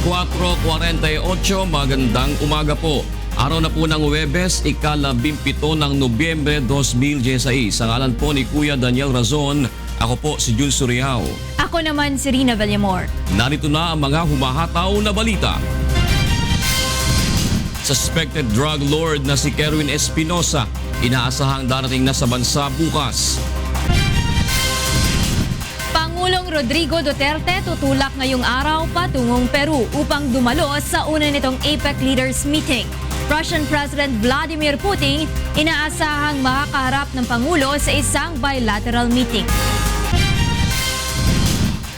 4:48, magandang umaga po. Araw na po ng Huwebes, ika-17 ng Nobyembre 2016. Sa ngalan po ni Kuya Daniel Razon, ako po si Jules Suriao. Ako naman si Rina Villamor. Narito na ang mga humahataw na balita. Suspected drug lord na si Kerwin Espinosa, inaasahang darating na sa bansa bukas. Pangulong Rodrigo Duterte tutulak ngayong araw patungong Peru upang dumalo sa una nitong APEC Leaders Meeting. Russian President Vladimir Putin inaasahang makakaharap ng Pangulo sa isang bilateral meeting.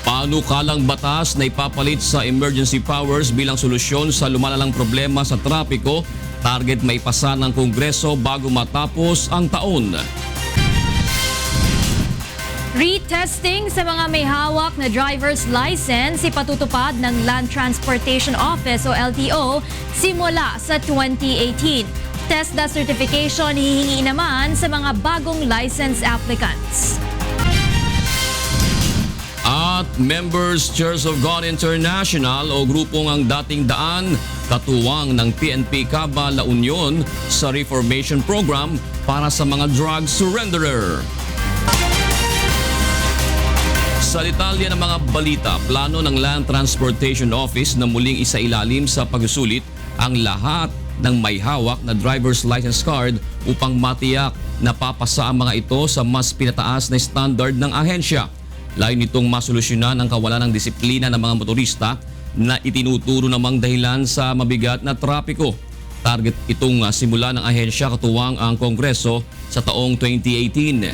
Panukalang batas na ipapalit sa emergency powers bilang solusyon sa lumalalang problema sa trapiko, target maipasa ng Kongreso bago matapos ang taon. Retesting sa mga may hawak na driver's license ipatutupad ng Land Transportation Office o LTO simula sa 2018. TESDA certification hihingi naman sa mga bagong license applicants. At Members Church of God International o grupong ang dating daan, katuwang ng PNP Caba La Union sa Reformation Program para sa mga drug surrenderer. Sa detalye ng mga balita, plano ng Land Transportation Office na muling isailalim sa pagsusulit ang lahat ng may hawak na driver's license card upang matiyak na papasa ang mga ito sa mas pinataas na standard ng ahensya. Layo nitong masolusyonan ang kawalan ng disiplina ng mga motorista na itinuturo namang dahilan sa mabigat na trapiko. Target itong simula ng ahensya katuwang ang Kongreso sa taong 2018.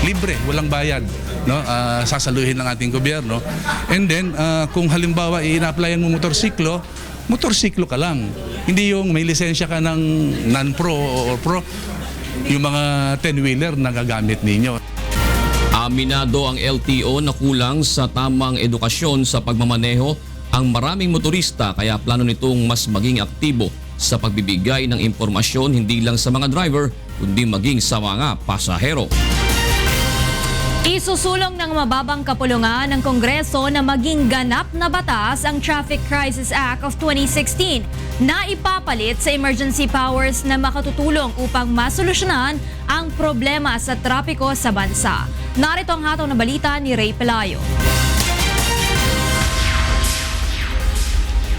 Libre, walang bayad, no? Sasaluhin ng ating gobyerno. And then, kung halimbawa ina-applyan mo motorsiklo ka lang. Hindi yung may lisensya ka ng non-pro or pro, yung mga 10-wheeler na gagamit ninyo. Aminado ang LTO na kulang sa tamang edukasyon sa pagmamaneho ang maraming motorista, kaya plano nitong mas maging aktibo sa pagbibigay ng impormasyon hindi lang sa mga driver kundi maging sa mga pasahero. Isusulong ng mababang kapulungan ng Kongreso na maging ganap na batas ang Traffic Crisis Act of 2016 na ipapalit sa emergency powers na makatutulong upang masolusyonan ang problema sa trapiko sa bansa. Narito ang hataw na balita ni Ray Pelayo.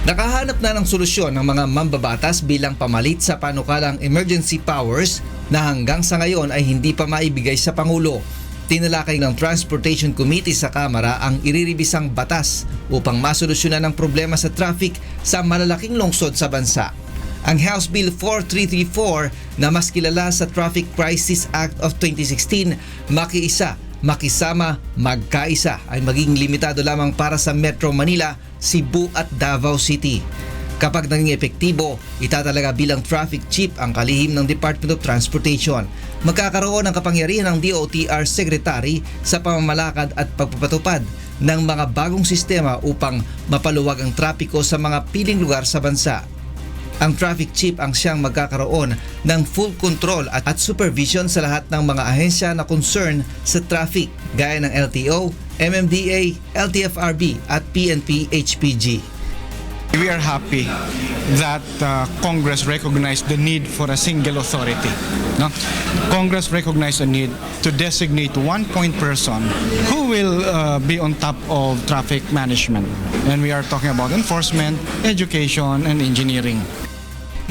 Nakahanap na ng solusyon ng mga mambabatas bilang pamalit sa panukalang emergency powers na hanggang sa ngayon ay hindi pa maibigay sa Pangulo. Tinalakay ng Transportation Committee sa Kamara ang iriribisang batas upang masolusyonan ang problema sa traffic sa malalaking lungsod sa bansa. Ang House Bill 4334 na mas kilala sa Traffic Crisis Act of 2016, makiisa, makisama, magkaisa ay magiging limitado lamang para sa Metro Manila, Cebu at Davao City. Kapag naging epektibo, itatalaga bilang traffic chief ang kalihim ng Department of Transportation. Magkakaroon ng kapangyarihan ng DOTR Secretary sa pamamalakad at pagpapatupad ng mga bagong sistema upang mapaluwag ang trapiko sa mga piling lugar sa bansa. Ang traffic chief ang siyang magkakaroon ng full control at supervision sa lahat ng mga ahensya na concern sa traffic gaya ng LTO, MMDA, LTFRB at PNP-HPG. We are happy that Congress recognized the need for a single authority. No? Congress recognized the need to designate one point person who will be on top of traffic management. And we are talking about enforcement, education, and engineering.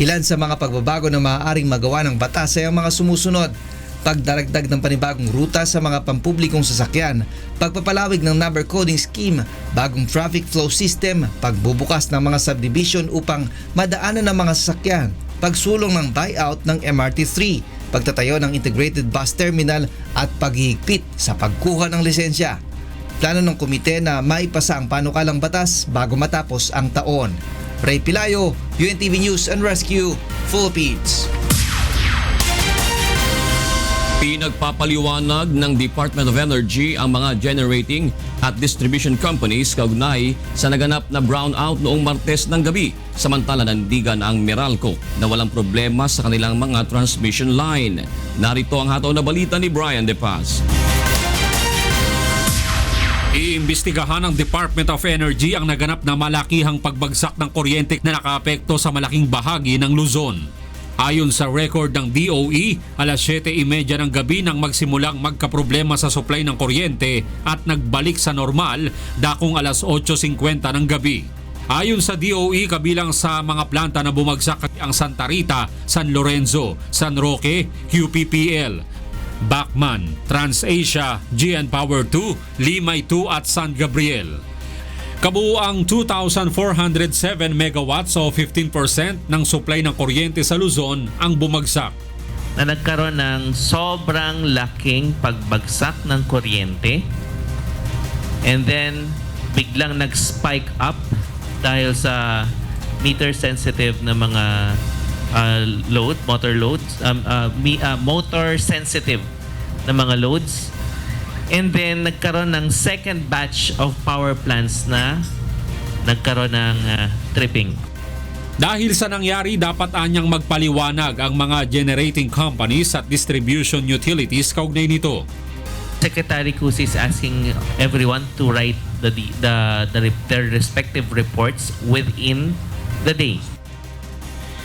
Ilan sa mga pagbabago na maaaring magawa ng batas ay ang mga sumusunod: pagdaragdag ng panibagong ruta sa mga pampublikong sasakyan, pagpapalawig ng number coding scheme, bagong traffic flow system, pagbubukas ng mga subdivision upang madaanan ng mga sasakyan, pagsulong ng buyout ng MRT3, pagtatayo ng integrated bus terminal at paghihigpit sa pagkuha ng lisensya. Plano ng komite na maipasa ang panukalang batas bago matapos ang taon. Ray Pilayo, UNTV News and Rescue, Philippines. Pinagpapaliwanag ng Department of Energy ang mga generating at distribution companies kaugnay sa naganap na brownout noong Martes ng gabi. Samantala nandigan ang Meralco na walang problema sa kanilang mga transmission line. Narito ang hataw na balita ni Brian De Paz. Iimbestigahan ng Department of Energy ang naganap na malakihang pagbagsak ng kuryente na nakaapekto sa malaking bahagi ng Luzon. Ayon sa record ng DOE, alas 7:30 ng gabi nang magsimulang magkaproblema sa supply ng kuryente at nagbalik sa normal dakong alas 8:50 ng gabi. Ayon sa DOE, kabilang sa mga planta na bumagsak ang Santa Rita, San Lorenzo, San Roque, QPPL, Bacman, TransAsia, GN Power 2, Limay 2 at San Gabriel. Kabuuang 2,407 megawatts o 15% ng supply ng kuryente sa Luzon ang bumagsak. Na nagkaroon ng sobrang laking pagbagsak ng kuryente, and then biglang nag-spike up dahil sa meter sensitive na mga motor sensitive na mga loads. And then nagkaroon ng second batch of power plants na nagkaroon ng tripping. Dahil sa nangyari, dapat anyang magpaliwanag ang mga generating companies at distribution utilities kaugnay nito. Secretary Cusi is asking everyone to write their respective reports within the day.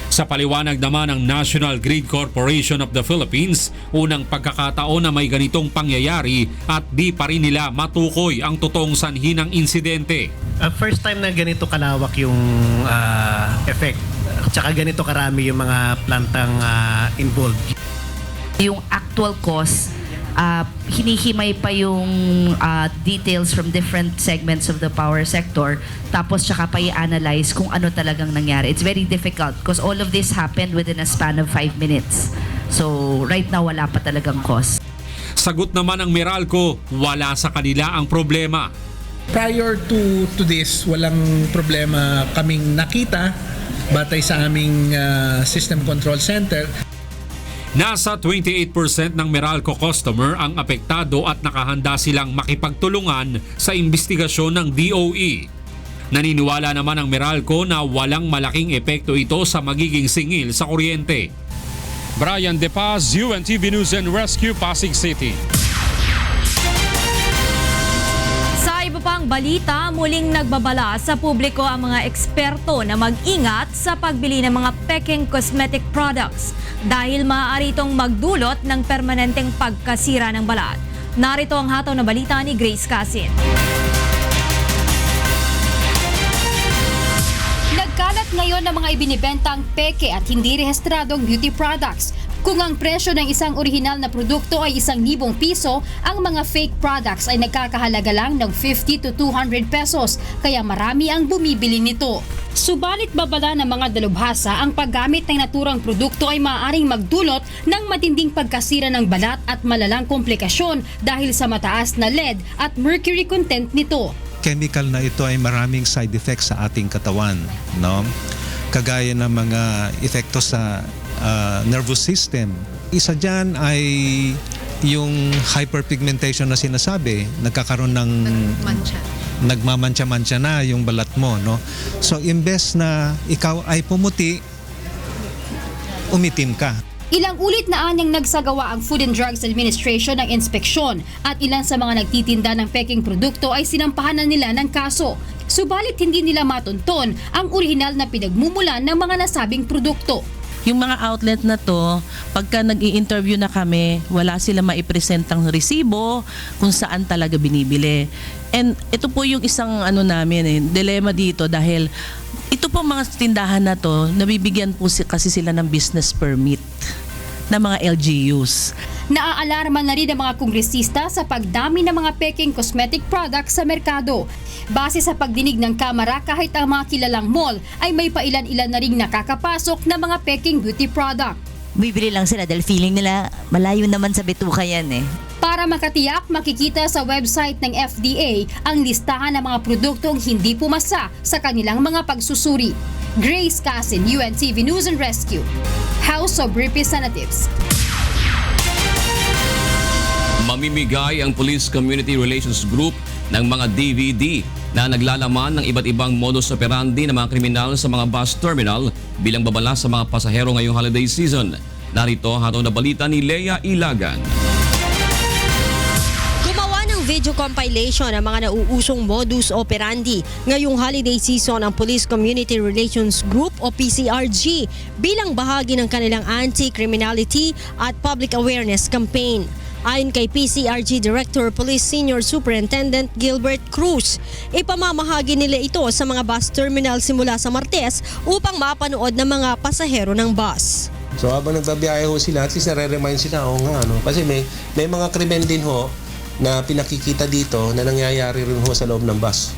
Sa paliwanag naman ng National Grid Corporation of the Philippines, unang pagkakataon na may ganitong pangyayari at di pa rin nila matukoy ang totoong sanhi ng insidente. First time na ganito kalawak yung effect. Tsaka ganito karami yung mga plantang involved. Yung actual cause, hinihimay pa yung details from different segments of the power sector, tapos tsaka pa i-analyze kung ano talagang nangyari. It's very difficult because all of this happened within a span of 5 minutes. So right now wala pa talagang cause. Sagot naman ng Meralco, wala sa kanila ang problema. Prior to this, walang problema kaming nakita batay sa aming system control center. Nasa 28% ng Meralco customer ang apektado at nakahanda silang makipagtulungan sa investigasyon ng DOE. Naniniwala naman ang Meralco na walang malaking epekto ito sa magiging singil sa kuryente. Brian De Paz, UNTV News and Rescue, Pasig City. Sa iba pang balita, muling nagbabala sa publiko ang mga eksperto na mag-ingat sa pagbili ng mga peking cosmetic products dahil maaari itong magdulot ng permanenteng pagkasira ng balat. Narito ang hataw na balita ni Grace Casin. Nagkalat ngayon ng mga ibinibentang peke at hindi rehistradong beauty products. Kung ang presyo ng isang orihinal na produkto ay 1,000 piso, ang mga fake products ay nagkakahalaga lang ng 50 to 200 pesos, kaya marami ang bumibili nito. Subalit babala ng mga dalubhasa, ang paggamit ng naturang produkto ay maaaring magdulot ng matinding pagkasira ng balat at malalang komplikasyon dahil sa mataas na lead at mercury content nito. Chemical na ito ay maraming side effects sa ating katawan, no? Kagaya ng mga epekto sa nervous system. Isa dyan ay yung hyperpigmentation na sinasabi, nagkakaroon ng nagmamantsa-mantsa na yung balat mo, no? So imbes na ikaw ay pumuti, umitim ka. Ilang ulit na anyang nagsagawa ang Food and Drugs Administration ng inspeksyon at ilan sa mga nagtitinda ng peking produkto ay sinampahan na nila ng kaso. Subalit hindi nila matunton ang orihinal na pinagmumulan ng mga nasabing produkto. Yung mga outlet na to, pagka nag-i-interview na kami, wala sila maipresentang resibo kung saan talaga binibili. And ito po yung isang dilemma dito dahil ito po mga tindahan na to, nabibigyan po kasi sila ng business permit na mga LGUs. Naaalarma na rin ang mga kongresista sa pagdami ng mga peking cosmetic products sa merkado. Base sa pagdinig ng Kamara, kahit ang mga kilalang mall ay may pailan-ilan na ring nakakapasok na mga peking beauty product. Bibili lang sila dahil feeling nila malayo naman sa bituka yan eh. Para makatiyak, makikita sa website ng FDA ang listahan ng mga produktong hindi pumasa sa kanilang mga pagsusuri. Grace Casin, UNTV News and Rescue, House of Representatives. Mamimigay ang Police Community Relations Group ng mga DVD na naglalaman ng iba't ibang modus operandi ng mga kriminal sa mga bus terminal bilang babala sa mga pasahero ngayong holiday season. Narito ang hataw na balita ni Lea Ilagan. Gumawa ng video compilation ng mga nauusong modus operandi ngayong holiday season ang Police Community Relations Group o PCRG bilang bahagi ng kanilang anti-criminality at public awareness campaign. Ayon kay PCRG Director Police Senior Superintendent Gilbert Cruz, ipamamahagi nila ito sa mga bus terminal simula sa Martes upang mapanood ng mga pasahero ng bus. So habang nagbabiyahe ho sila, at least nare-remind sila, kasi may mga krimen din ho na pinakikita dito na nangyayari rin ho sa loob ng bus.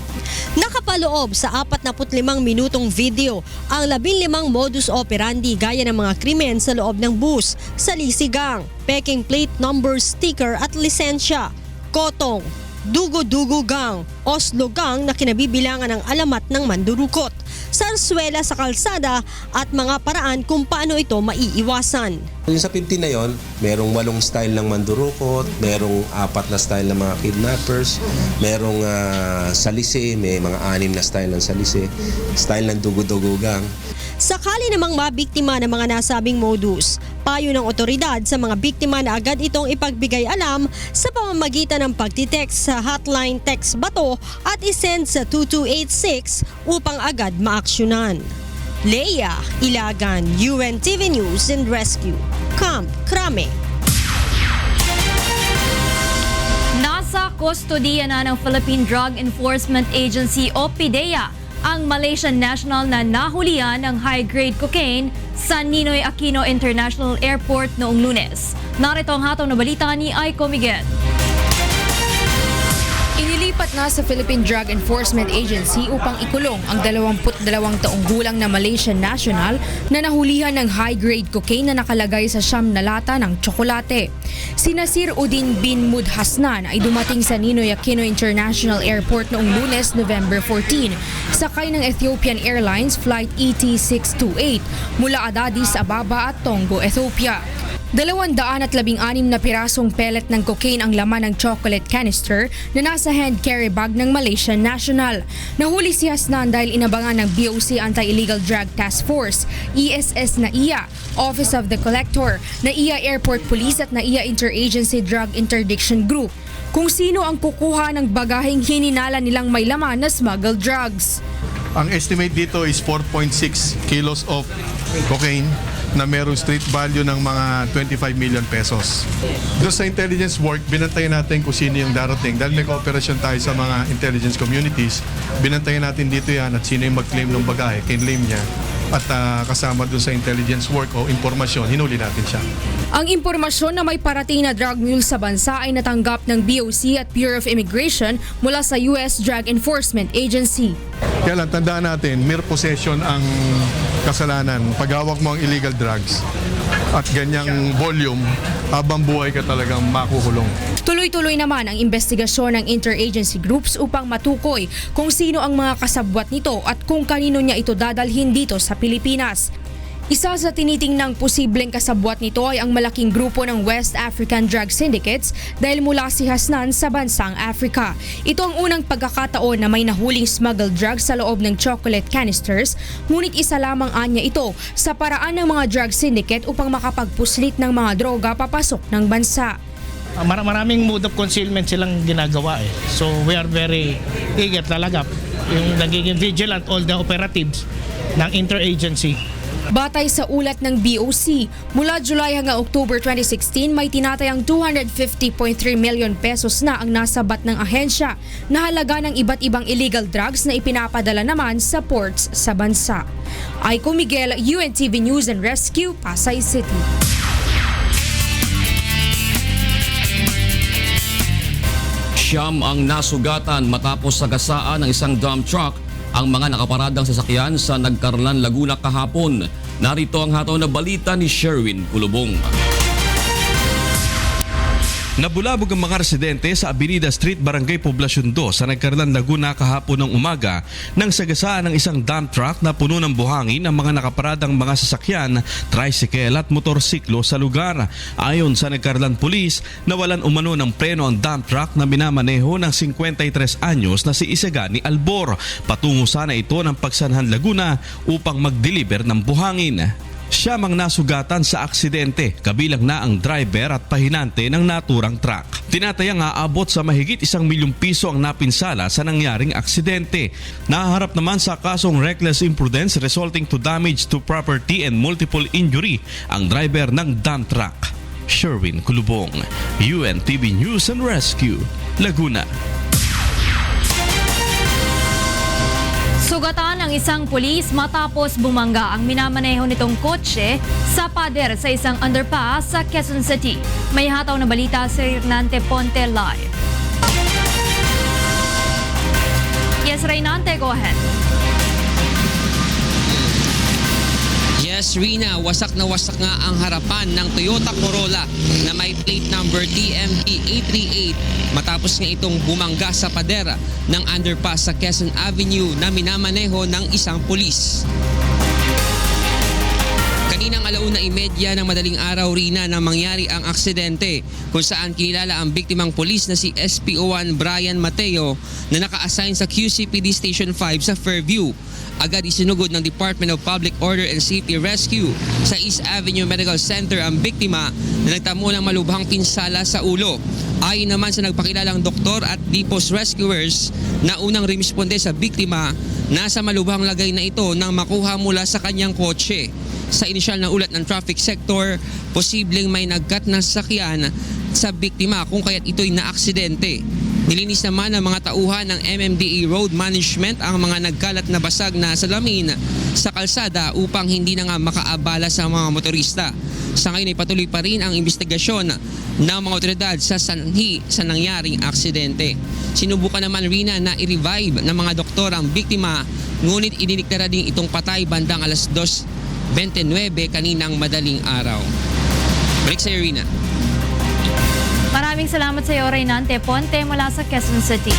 Nakapaloob sa 45 minutong video ang 15 modus operandi gaya ng mga krimen sa loob ng bus, salisigang, peking plate number sticker at lisensya, kotong, dugo-dugo gang, Oslo gang na kinabibilangan ng alamat ng mandurukot, sarswela sa kalsada at mga paraan kung paano ito maiiwasan. Yung sa 15 na yon, merong 8 style ng mandurukot, merong 4 na style ng mga kidnappers, merong salisi, may mga 6 na style ng salisi, style ng dugo-dugo gang. Sakali namang mabiktima ng mga nasabing modus, payo ng otoridad sa mga biktima na agad itong ipagbigay alam sa pamamagitan ng pagtitext sa hotline text bato at isend sa 2286 upang agad maaksyonan. Leia Ilagan, UNTV News and Rescue, Camp Crame. Nasa kustodiya na ng Philippine Drug Enforcement Agency o PDEA ang Malaysian national na nahulihan ng high-grade cocaine sa Ninoy Aquino International Airport noong Lunes. Narito ang hatong na balita ni Aiko Miguel. Inilipat na sa Philippine Drug Enforcement Agency upang ikulong ang 22 taong gulang na Malaysian national na nahulihan ng high-grade cocaine na nakalagay sa 9 na lata ng tsokolate. Si Nasir Udin bin Mudhasnan ay dumating sa Ninoy Aquino International Airport noong Lunes, November 14, sakay ng Ethiopian Airlines Flight ET628 mula Addis Ababa at Tongo, Ethiopia. 216 na pirasong pellet ng cocaine ang laman ng chocolate canister na nasa hand carry bag ng Malaysian national. Nahuli si Hasnan dahil inabangan ng BOC Anti-Illegal Drug Task Force, ESS NAIA, Office of the Collector, NAIA Airport Police at NAIA Interagency Drug Interdiction Group kung sino ang kukuha ng bagaheng hininala nilang may laman na smuggled drugs. Ang estimate dito is 4.6 kilos of cocaine na merong street value ng mga 25 million pesos. Doon sa intelligence work, binantayan natin kung sino yung darating. Dahil may cooperation tayo sa mga intelligence communities, binantayan natin dito yan at sino yung mag-claim ng bagahe, kinlaim niya. At kasama doon sa intelligence work o impormasyon, hinuli natin siya. Ang impormasyon na may parating na drug mule sa bansa ay natanggap ng BOC at Bureau of Immigration mula sa US Drug Enforcement Agency. Kaya lang, tandaan natin, mere possession ang kasalanan. Paghawak mo ang illegal drugs at ganyang volume, habang buhay ka talagang makukulong. Tuloy-tuloy naman ang investigasyon ng interagency groups upang matukoy kung sino ang mga kasabwat nito at kung kanino niya ito dadalhin dito sa Pilipinas. Isa sa tinitingnang posibleng kasabwat nito ay ang malaking grupo ng West African Drug Syndicates dahil mula si Hasnan sa bansang Africa. Ito ang unang pagkakataon na may nahuling smuggled drugs sa loob ng chocolate canisters, ngunit isa lamang anya ito sa paraan ng mga drug syndicate upang makapagpuslit ng mga droga papasok ng bansa. Maraming mode of concealment silang ginagawa eh. So we are very eager talaga yung nagiging vigilant all the operatives ng interagency. Batay sa ulat ng BOC, mula July hanggang October 2016 may tinatayang 250.3 million pesos na ang nasabat ng ahensya na halaga ng iba't ibang illegal drugs na ipinapadala naman sa ports sa bansa. Aiko Miguel, UNTV News and Rescue, Pasay City. Siyam ang nasugatan matapos sagasaan ng isang dump truck ang mga nakaparadang sasakyan sa Nagcarlan, Laguna kahapon. Narito ang hataw na balita ni Sherwin Kulubong. Nabulabog ang mga residente sa Avenida Street, Barangay Poblacion 2 sa Nagcarlan, Laguna kahapon ng umaga nang sagasaan ng isang dump truck na puno ng buhangin ang mga nakaparadang mga sasakyan, tricycle at motorsiklo sa lugar. Ayon sa Nagcarlan Police, nawalan umano ng preno ang dump truck na minamaneho ng 53 anyos na si Isagani Albor. Patungo sana ito ng Pagsanhan, Laguna upang mag-deliver ng buhangin. Siyam ang nasugatan sa aksidente, kabilang na ang driver at pahinante ng naturang truck. Tinatayang aabot sa mahigit 1 milyong piso ang napinsala sa nangyaring aksidente. Nahaharap naman sa kasong reckless imprudence resulting to damage to property and multiple injury ang driver ng dump truck. Sherwin Kulubong, UNTV News and Rescue, Laguna. Sugatan ang isang pulis matapos bumangga ang minamaneho nitong kotse sa pader sa isang underpass sa Quezon City. May hataw na balita si Reynante Ponte live. Yes, Reynante, go ahead. Yes, Rina, wasak na nga ang harapan ng Toyota Corolla na may plate number TMT 838 matapos nga itong bumangga sa padera ng underpass sa Quezon Avenue na minamaneho ng isang pulis. Kaninang 1:30 ng madaling araw, Rina, nang mangyari ang aksidente kung saan kinilala ang biktimang pulis na si SPO1 Brian Mateo na naka-assign sa QCPD Station 5 sa Fairview. Agad isinugod ng Department of Public Order and Safety Rescue sa East Avenue Medical Center ang biktima na nagtamo ng malubhang pinsala sa ulo. Ayon naman sa nagpakilalang doktor at Dipos Rescuers na unang rumisponde sa biktima, nasa malubhang lagay na ito nang makuha mula sa kanyang kotse. Sa inisyal na ulat ng traffic sector, posibleng may nagkat na sasakyan sa biktima kung kaya't ito'y naaksidente. Nilinis naman ng mga tauhan ng MMDA Road Management ang mga nagkalat na basag na salamin sa kalsada upang hindi na nga makaabala sa mga motorista. Sa ngayon ay patuloy pa rin ang investigasyon ng mga otoridad sa sanhi sa nangyaring aksidente. Sinubukan naman Rina na i-revive ng mga doktor ang biktima, ngunit ininiklara din itong patay bandang 2:29 kaninang madaling araw. Balik sa Rina. Maraming salamat sa iyo, Reynante Ponte, mula sa Quezon City.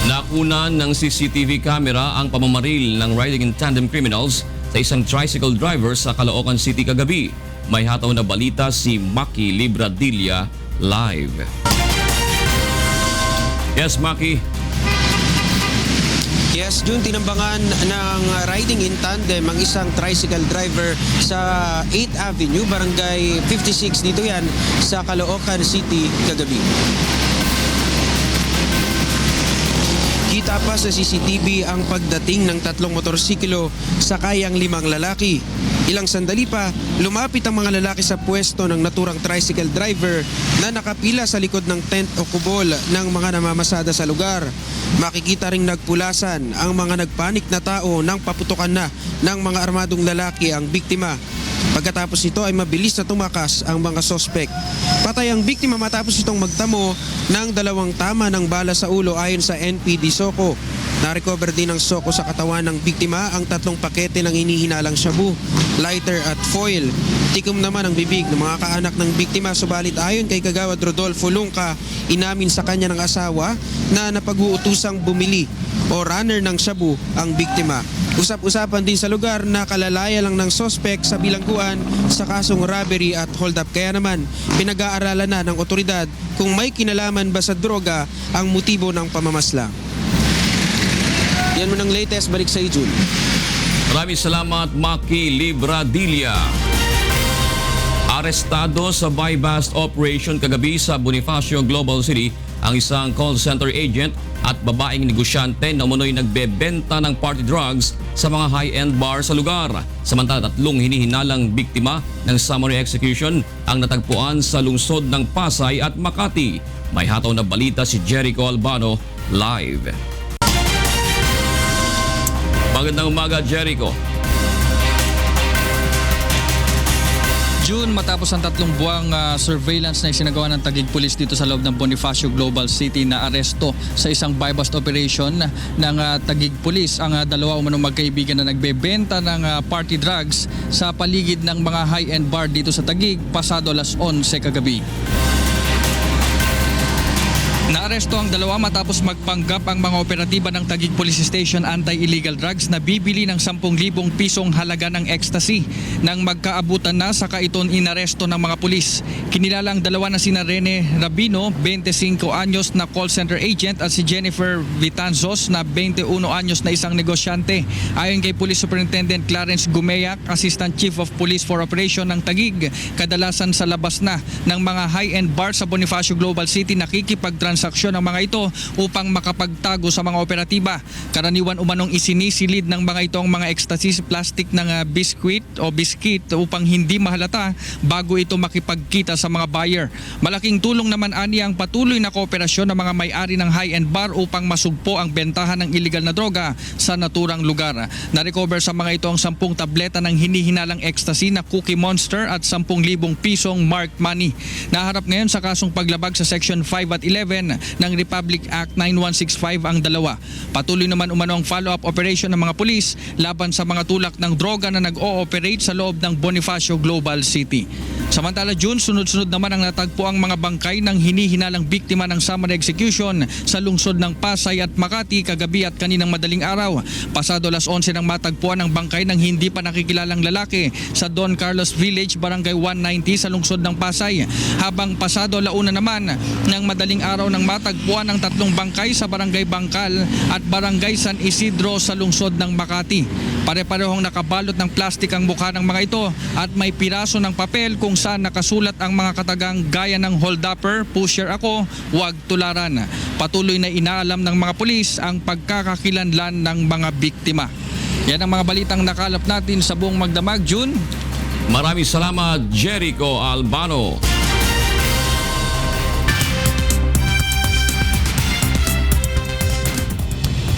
Nakunan ng CCTV camera ang pamamaril ng riding in tandem criminals sa isang tricycle driver sa Caloocan City kagabi. May hataw na balita si Maki Libradilla live. Yes, Maki. Yes, June, tinambangan ng riding in tandem ang isang tricycle driver sa 8th Avenue, Barangay 56. Dito yan sa Caloocan City kagabi. Kita pa sa CCTV ang pagdating ng 3 motorsiklo sakay ang 5 lalaki. Ilang sandali pa, lumapit ang mga lalaki sa pwesto ng naturang tricycle driver na nakapila sa likod ng tent o kubol ng mga namamasada sa lugar. Makikita ring nagpulasan ang mga nagpanik na tao nang paputukan na ng mga armadong lalaki ang biktima. Pagkatapos ito ay mabilis na tumakas ang mga sospek. Patay ang biktima matapos itong magtamo ng 2 tama ng bala sa ulo ayon sa NPD Soco. Na-recover din ng Soco sa katawan ng biktima ang 3 pakete ng hinihinalang shabu, lighter at foil. Tikom naman ang bibig ng mga kaanak ng biktima, subalit ayon kay Kagawad Rodolfo Lungka, inamin sa kanya ng asawa na napag-uutusang bumili o runner ng shabu ang biktima. Usap-usapan din sa lugar na kalalaya lang ng sospek sa bilangguan sa kasong robbery at hold-up. Kaya naman, pinag-aaralan na ng otoridad kung may kinalaman ba sa droga ang motibo ng pamamaslang. Yan mo ng latest, balik sa June. Maraming salamat, Maki Libradilla. Arestado sa buy-bust operation kagabi sa Bonifacio Global City ang isang call center agent at babaeng negosyante na umunoy nagbebenta ng party drugs sa mga high-end bar sa lugar. Samantala, 3 hinihinalang biktima ng summary execution ang natagpuan sa lungsod ng Pasay at Makati. May hataw na balita si Jericho Albano live. Magandang umaga, Jericho. June, matapos ang 3 buwang surveillance na isinagawa ng Taguig Police dito sa loob ng Bonifacio Global City, na aresto sa isang buy-bust operation ng Taguig Police ang 2 umanong magkaibigan na nagbebenta ng party drugs sa paligid ng mga high-end bar dito sa Taguig pasado 11:00 kagabi. Naaresto ang dalawa matapos magpanggap ang mga operatiba ng Taguig Police Station Anti-Illegal Drugs na bibili ng 10,000 pisong halaga ng ecstasy. Nang magkaabutan na, saka ito inaresto ng mga pulis. Kinilala ang dalawa na sina Rene Rabino, 25 anyos na call center agent, at si Jennifer Vitanzos na 21 anyos na isang negosyante. Ayon kay Police Superintendent Clarence Gumeac, Assistant Chief of Police for Operation ng Taguig, kadalasan sa labas na ng mga high-end bar sa Bonifacio Global City nakikipagtransaksyon ng mga ito upang makapagtago sa mga operatiba. Karaniwan umanong isinisilid ng mga ito ang mga ecstasy plastic ng biskuit o biskit upang hindi mahalata bago ito makipagkita sa mga buyer. Malaking tulong naman ani ang patuloy na kooperasyon ng mga may-ari ng high-end bar upang masugpo ang bentahan ng illegal na droga sa naturang lugar. Na-recover sa mga ito ang 10 tableta ng hinihinalang ecstasy na Cookie Monster at 10,000 pisong marked money. Naharap ngayon sa kasong paglabag sa Section 5 at 11 ng Republic Act 9165 ang dalawa. Patuloy naman umano ang follow-up operation ng mga pulis laban sa mga tulak ng droga na nag-o-operate sa loob ng Bonifacio Global City. Samantala, June, sunod-sunod naman ang natagpo ang mga bangkay ng hinihinalang biktima ng summary execution sa lungsod ng Pasay at Makati kagabi at kaninang madaling araw. Pasado alas 11 nang matagpuan ang bangkay ng hindi pa nakikilalang lalaki sa Don Carlos Village, Barangay 190 sa lungsod ng Pasay. Habang pasado alauna naman ng madaling araw nang matagpuan ang 3 bangkay sa Barangay Bangkal at Barangay San Isidro sa lungsod ng Makati. Pare-parehong nakabalot ng plastik ang mukha ng mga ito at may piraso ng papel kung saan nakasulat ang mga katagang gaya ng hold-upper, pusher ako, huwag tularan. Patuloy na inaalam ng mga pulis ang pagkakakilanlan ng mga biktima. Yan ang mga balitang nakalap natin sa buong magdamag, June. Maraming salamat, Jericho Albano.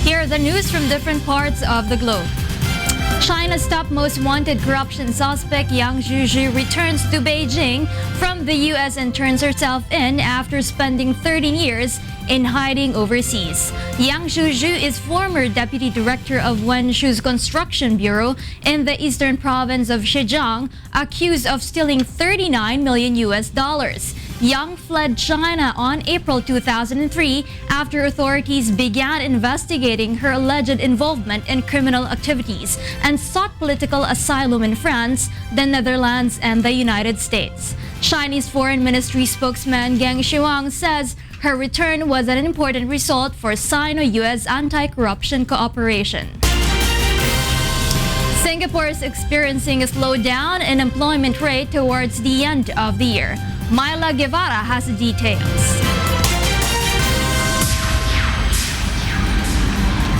Here are the news from different parts of the globe. China's top most wanted corruption suspect Yang Zhuzhu returns to Beijing from the U.S. and turns herself in after spending 13 years in hiding overseas. Yang Zhuzhu is former deputy director of Wenzhou's construction bureau in the eastern province of Zhejiang, accused of stealing $39 million. Yang fled China on April 2003 after authorities began investigating her alleged involvement in criminal activities and sought political asylum in France, the Netherlands, and the United States. Chinese Foreign Ministry spokesman Geng Shuang says her return was an important result for Sino-US anti-corruption cooperation. Singapore is experiencing a slowdown in employment rate towards the end of the year. Myla Guevara has the details.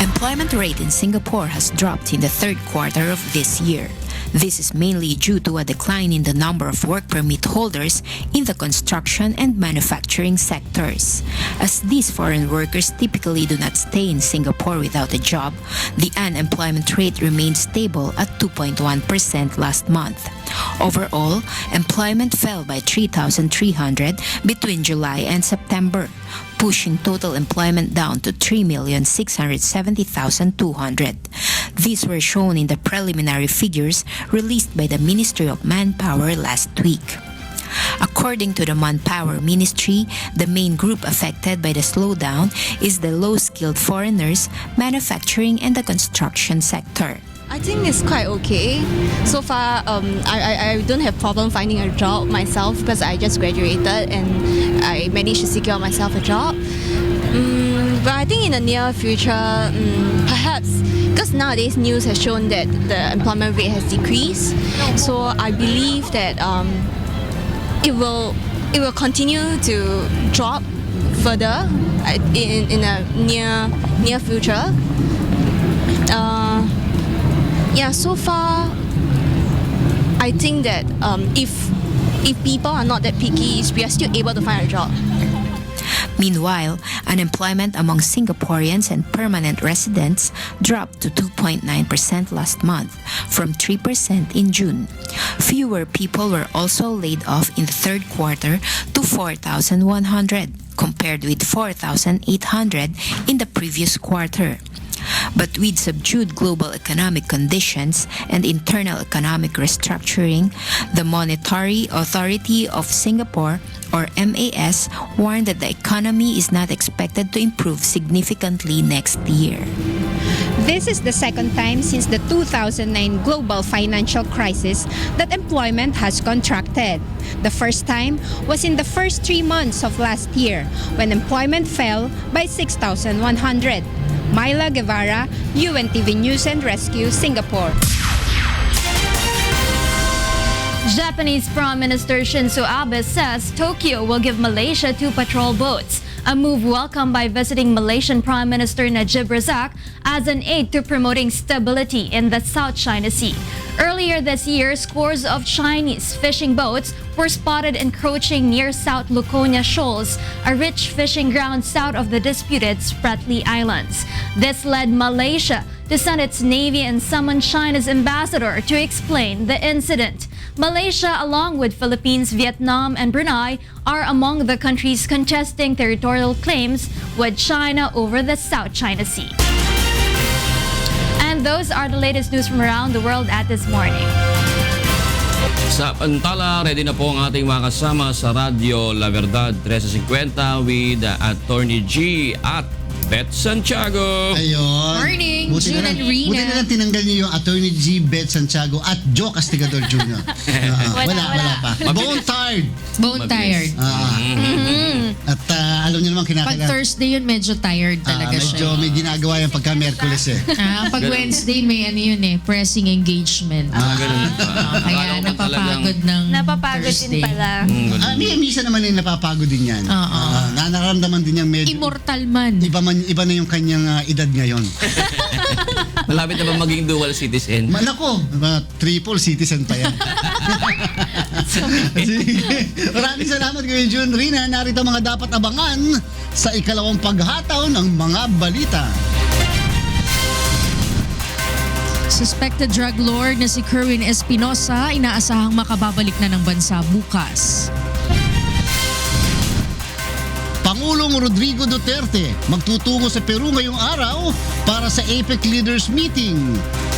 Employment rate in Singapore has dropped in the third quarter of this year. This is mainly due to a decline in the number of work permit holders in the construction and manufacturing sectors. As these foreign workers typically do not stay in Singapore without a job, the unemployment rate remained stable at 2.1% last month. Overall, employment fell by 3,300 between July and September, pushing total employment down to 3,670,200. These were shown in the preliminary figures released by the Ministry of Manpower last week. According to the Manpower Ministry, the main group affected by the slowdown is the low-skilled foreigners, manufacturing, and the construction sector. I think it's quite okay. So far, I don't have problem finding a job myself because I just graduated and I managed to secure myself a job. But I think in the near future, perhaps, because nowadays news has shown that the employment rate has decreased, so I believe that it will continue to drop further in a near future. So far, I think that if people are not that picky, we are still able to find a job. Meanwhile, unemployment among Singaporeans and permanent residents dropped to 2.9% last month, from 3% in June. Fewer people were also laid off in the third quarter to 4,100, compared with 4,800 in the previous quarter. But with subdued global economic conditions and internal economic restructuring, the Monetary Authority of Singapore, or MAS, warned that the economy is not expected to improve significantly next year. This is the second time since the 2009 global financial crisis that employment has contracted. The first time was in the first 3 months of last year when employment fell by 6,100. Myla Guevara, UNTV News and Rescue, Singapore. Japanese Prime Minister Shinzo Abe says Tokyo will give Malaysia 2 patrol boats, a move welcomed by visiting Malaysian Prime Minister Najib Razak as an aid to promoting stability in the South China Sea. Earlier this year, scores of Chinese fishing boats were spotted encroaching near South Luconia Shoals, a rich fishing ground south of the disputed Spratly Islands. This led Malaysia to send its navy and summon China's ambassador to explain the incident. Malaysia, along with Philippines, Vietnam, and Brunei, are among the countries contesting territorial claims with China over the South China Sea. And those are the latest news from around the world at this morning. Sa pantala, ready na po ang ating mga kasama sa Radyo La Verdad 1350 with Attorney G at Beth Santiago. Ayun. Morning, June and Rina. Buti na lang tinanggal niyo yung Attorney G, Beth Santiago at Joe Castigador Jr. Wala pa. Bone tired. Bone tired. At alam niyo naman Pag kinakailangan. Thursday yun, medyo tired talaga Medyo siya. may ginagawa yan pagka Merkules eh. Pag Wednesday, may ano yun eh, pressing engagement. Ganun pa. Kaya napapagod ng Napapagod Thursday. din pala. Minsan naman yung napapagod din yan. Nararamdaman din niyang medyo Immortal man. iba na yung kanyang edad ngayon. Malapit na ba maging dual citizen? Nako, triple citizen pa yan. Sige. Maraming salamat kayo, June Rina. Narito mga dapat abangan sa ikalawang paghataw ng mga balita. Suspected drug lord na si Kerwin Espinosa inaasahang makababalik na ng bansa bukas. Pangulong Rodrigo Duterte magtutungo sa Peru ngayong araw para sa APEC Leaders Meeting.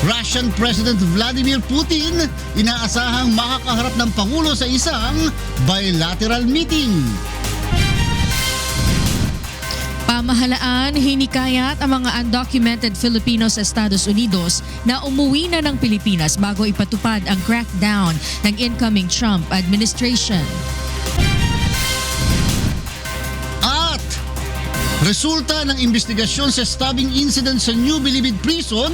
Russian President Vladimir Putin inaasahang makakaharap ng Pangulo sa isang bilateral meeting. Pamahalaan, hinikayat ang mga undocumented Filipinos sa Estados Unidos na umuwi na ng Pilipinas bago ipatupad ang crackdown ng incoming Trump administration. Resulta ng investigasyon sa stabbing incident sa New Bilibid Prison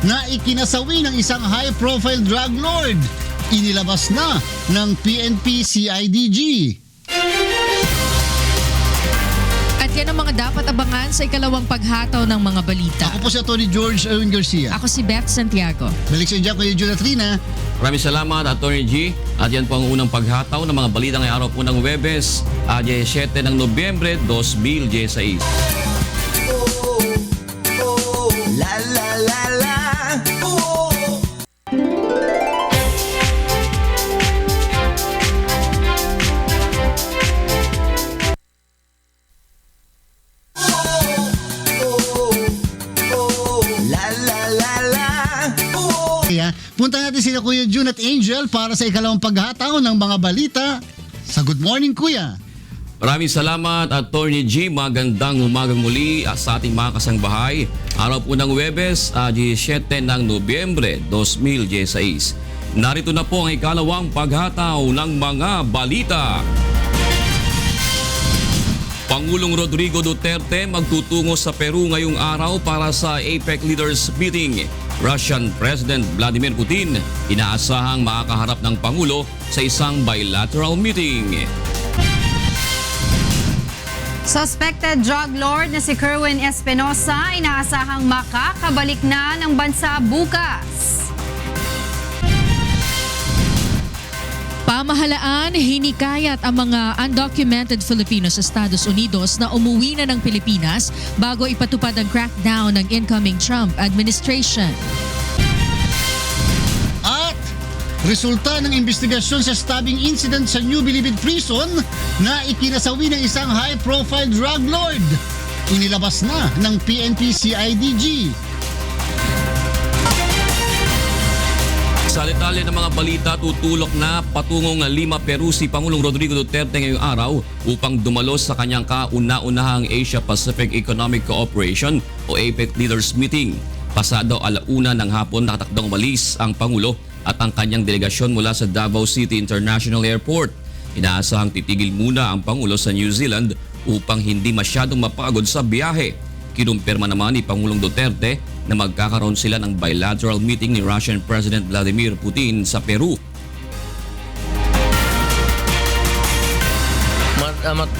na ikinasawi ng isang high-profile drug lord. Inilabas na ng PNP CIDG. At yan ang mga dapat abangan sa ikalawang paghataw ng mga balita. Ako po si Atty. George Erwin Garcia. Ako si Beth Santiago. Balik sa inyo kayo, Junatrina. Maraming salamat, Attorney G. At yan po ang unang paghataw ng mga balita ngayong araw po ng Huwebes, 17 ng Nobyembre 2016. La la la la. Punta natin sila Kuya June at Angel para sa ikalawang paghataw ng mga balita sa Good Morning Kuya. Maraming salamat, Attorney G. Magandang umagang muli sa ating mga kasangbahay. Araw po ng Huwebes, 17 ng Nobyembre 2016. Narito na po ang ikalawang paghataw ng mga balita. Pangulong Rodrigo Duterte magtutungo sa Peru ngayong araw para sa APEC Leaders Meeting. Russian President Vladimir Putin inaasahang makakaharap ng Pangulo sa isang bilateral meeting. Suspected drug lord na si Kerwin Espinosa inaasahang makakabalik na ng bansa bukas. Pamahalaan, hinikayat ang mga undocumented Filipinos sa Estados Unidos na umuwi na ng Pilipinas bago ipatupad ang crackdown ng incoming Trump administration. At resulta ng investigasyon sa stabbing incident sa New Bilibid Prison na ikinasawi ng isang high-profile drug lord. Inilabas na ng PNP CIDG. Sa detalye ng mga balita, tutulok na patungong Lima, Peru si Pangulong Rodrigo Duterte ngayong araw upang dumalo sa kanyang kauna-unahang Asia-Pacific Economic Cooperation o APEC Leaders Meeting. Pasado 1:00 ng hapon nakatakdang umalis ang Pangulo at ang kanyang delegasyon mula sa Davao City International Airport. Inaasahang titigil muna ang Pangulo sa New Zealand upang hindi masyadong mapagod sa biyahe. Kinumpirma naman ni Pangulong Duterte na magkakaroon sila ng bilateral meeting ni Russian President Vladimir Putin sa Peru.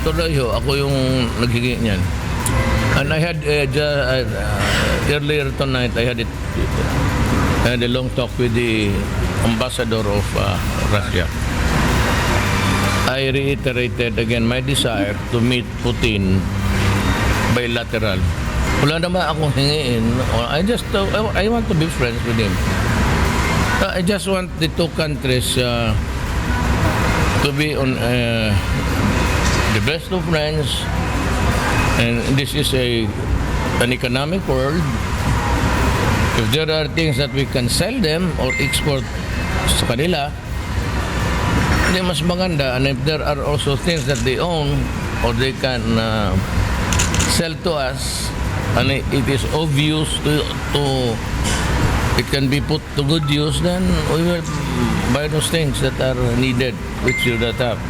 Tuloy ho, ako yung naghingi niyan. And I had earlier tonight, I had a long talk with the ambassador of Russia. I reiterated again my desire to meet Putin bilateral. Wala naman akong hingiin. I want to be friends with him. I just want the two countries to be on the best of friends. And this is an economic world. If there are things that we can sell them or export sa kanila, hindi mas maganda. And if there are also things that they own or they can sell to us, and it is obvious it can be put to good use, then we will buy those things that are needed, which you not have.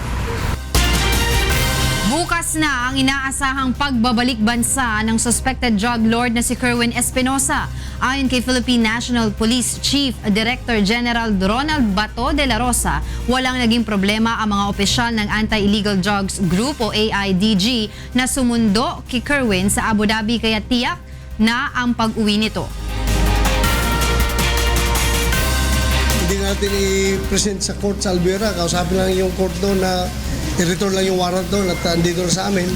Bukas na ang inaasahang pagbabalik bansa ng suspected drug lord na si Kerwin Espinosa. Ayon kay Philippine National Police Chief Director General Ronald Bato de la Rosa, walang naging problema ang mga opisyal ng Anti-Illegal Drugs Group o AIDG na sumundo kay Kerwin sa Abu Dhabi, kaya tiyak na ang pag-uwi nito. Hindi natin i-present sa court sa Albuera. Kausapin lang yung court doon na i-return lang yung warrant doon at andito sa amin.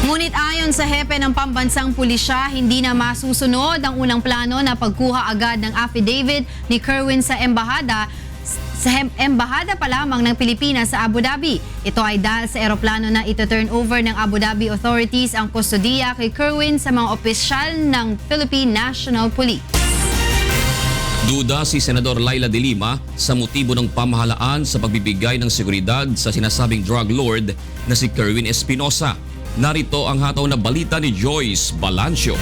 Ngunit ayon sa hepe ng pambansang pulisya, hindi na masusunod ang unang plano na pagkuha agad ng affidavit ni Kerwin sa embahada pa lamang ng Pilipinas sa Abu Dhabi. Ito ay dahil sa eroplano na ito-turn over ng Abu Dhabi authorities ang kustodiya kay Kerwin sa mga opisyal ng Philippine National Police. Duda si Senador Laila de Lima sa motibo ng pamahalaan sa pagbibigay ng seguridad sa sinasabing drug lord na si Kerwin Espinosa. Narito ang hataw na balita ni Joyce Balancio.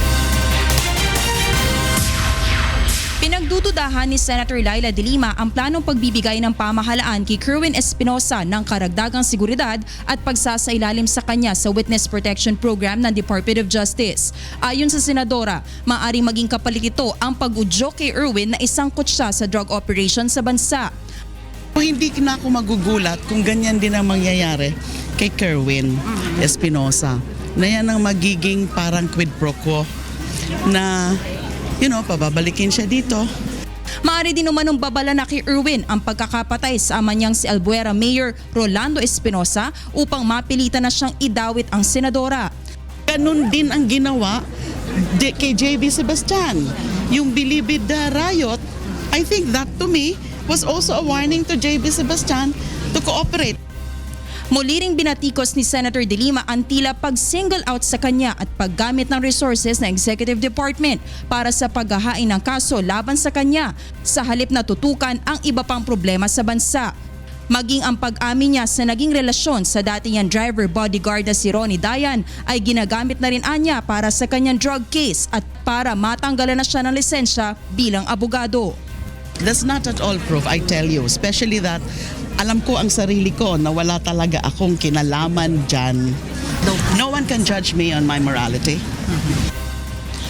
Pinagdududahan ni Senator Laila de Lima ang planong pagbibigay ng pamahalaan kay Kerwin Espinosa ng karagdagang seguridad at pagsasailalim sa kanya sa Witness Protection Program ng Department of Justice. Ayon sa senadora, maaaring maging kapalit ito ang pag-udyo kay Erwin na isangkot siya sa drug operation sa bansa. Hindi na ako magugulat kung ganyan din ang mangyayari kay Kerwin Espinosa. Na yan ang magiging parang quid pro quo na pababalikin siya dito. Maaari din naman ng babala na kay Erwin ang pagkakapatay sa ama niyang si Albuera Mayor Rolando Espinosa upang mapilitan na siyang idawit ang senadora. Ganun din ang ginawa kay JB Sebastian. Yung Bilibid riot, I think that to me was also a warning to JB Sebastian to cooperate. Muli ring binatikos ni Senator de Lima ang tila pag-single out sa kanya at paggamit ng resources ng Executive Department para sa paghahain ng kaso laban sa kanya sa halip na tutukan ang iba pang problema sa bansa. Maging ang pag-amin niya sa naging relasyon sa dati niyang driver bodyguard na si Ronnie Dayan ay ginagamit na rin anya para sa kanyang drug case at para matanggalan na siya ng lisensya bilang abogado. That's not at all proof, I tell you, especially that alam ko ang sarili ko na wala talaga akong kinalaman dyan. No one can judge me on my morality.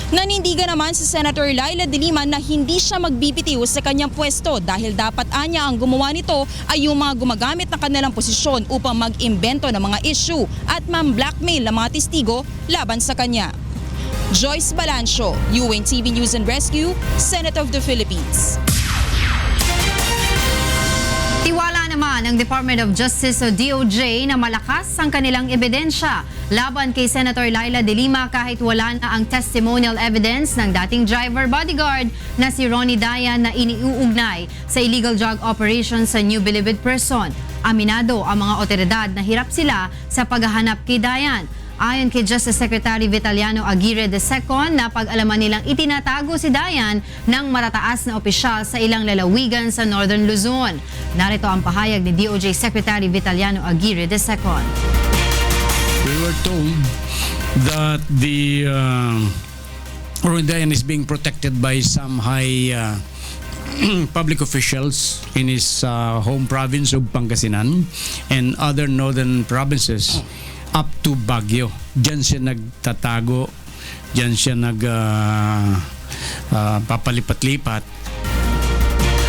Nanindigan naman si Senator Laila de Lima na hindi siya magbibitiw sa kanyang pwesto dahil dapat anya ang gumawa nito ay yung mga gumagamit ng kanilang posisyon upang mag-imbento ng mga issue at man-blackmail ng mga testigo laban sa kanya. Joyce Balancio, UNTV News and Rescue, Senate of the Philippines. Tiwala naman ng Department of Justice o DOJ na malakas ang kanilang ebidensya laban kay Senator Laila de Lima kahit wala na ang testimonial evidence ng dating driver bodyguard na si Ronnie Dayan na iniuugnay sa illegal drug operation sa New Bilibid Prison. Aminado ang mga otoridad na hirap sila sa paghahanap kay Dayan. Ayon kay Justice Secretary Vitaliano Aguirre II, napag-alaman nilang itinatago si Dayan ng matataas na opisyal sa ilang lalawigan sa Northern Luzon. Narito ang pahayag ni DOJ Secretary Vitaliano Aguirre II. We were told that the Aaron Dayan is being protected by some high public officials in his home province of Pangasinan and other northern provinces up to Baguio. Diyan siya nagtatago, diyan siya papalipat-lipat.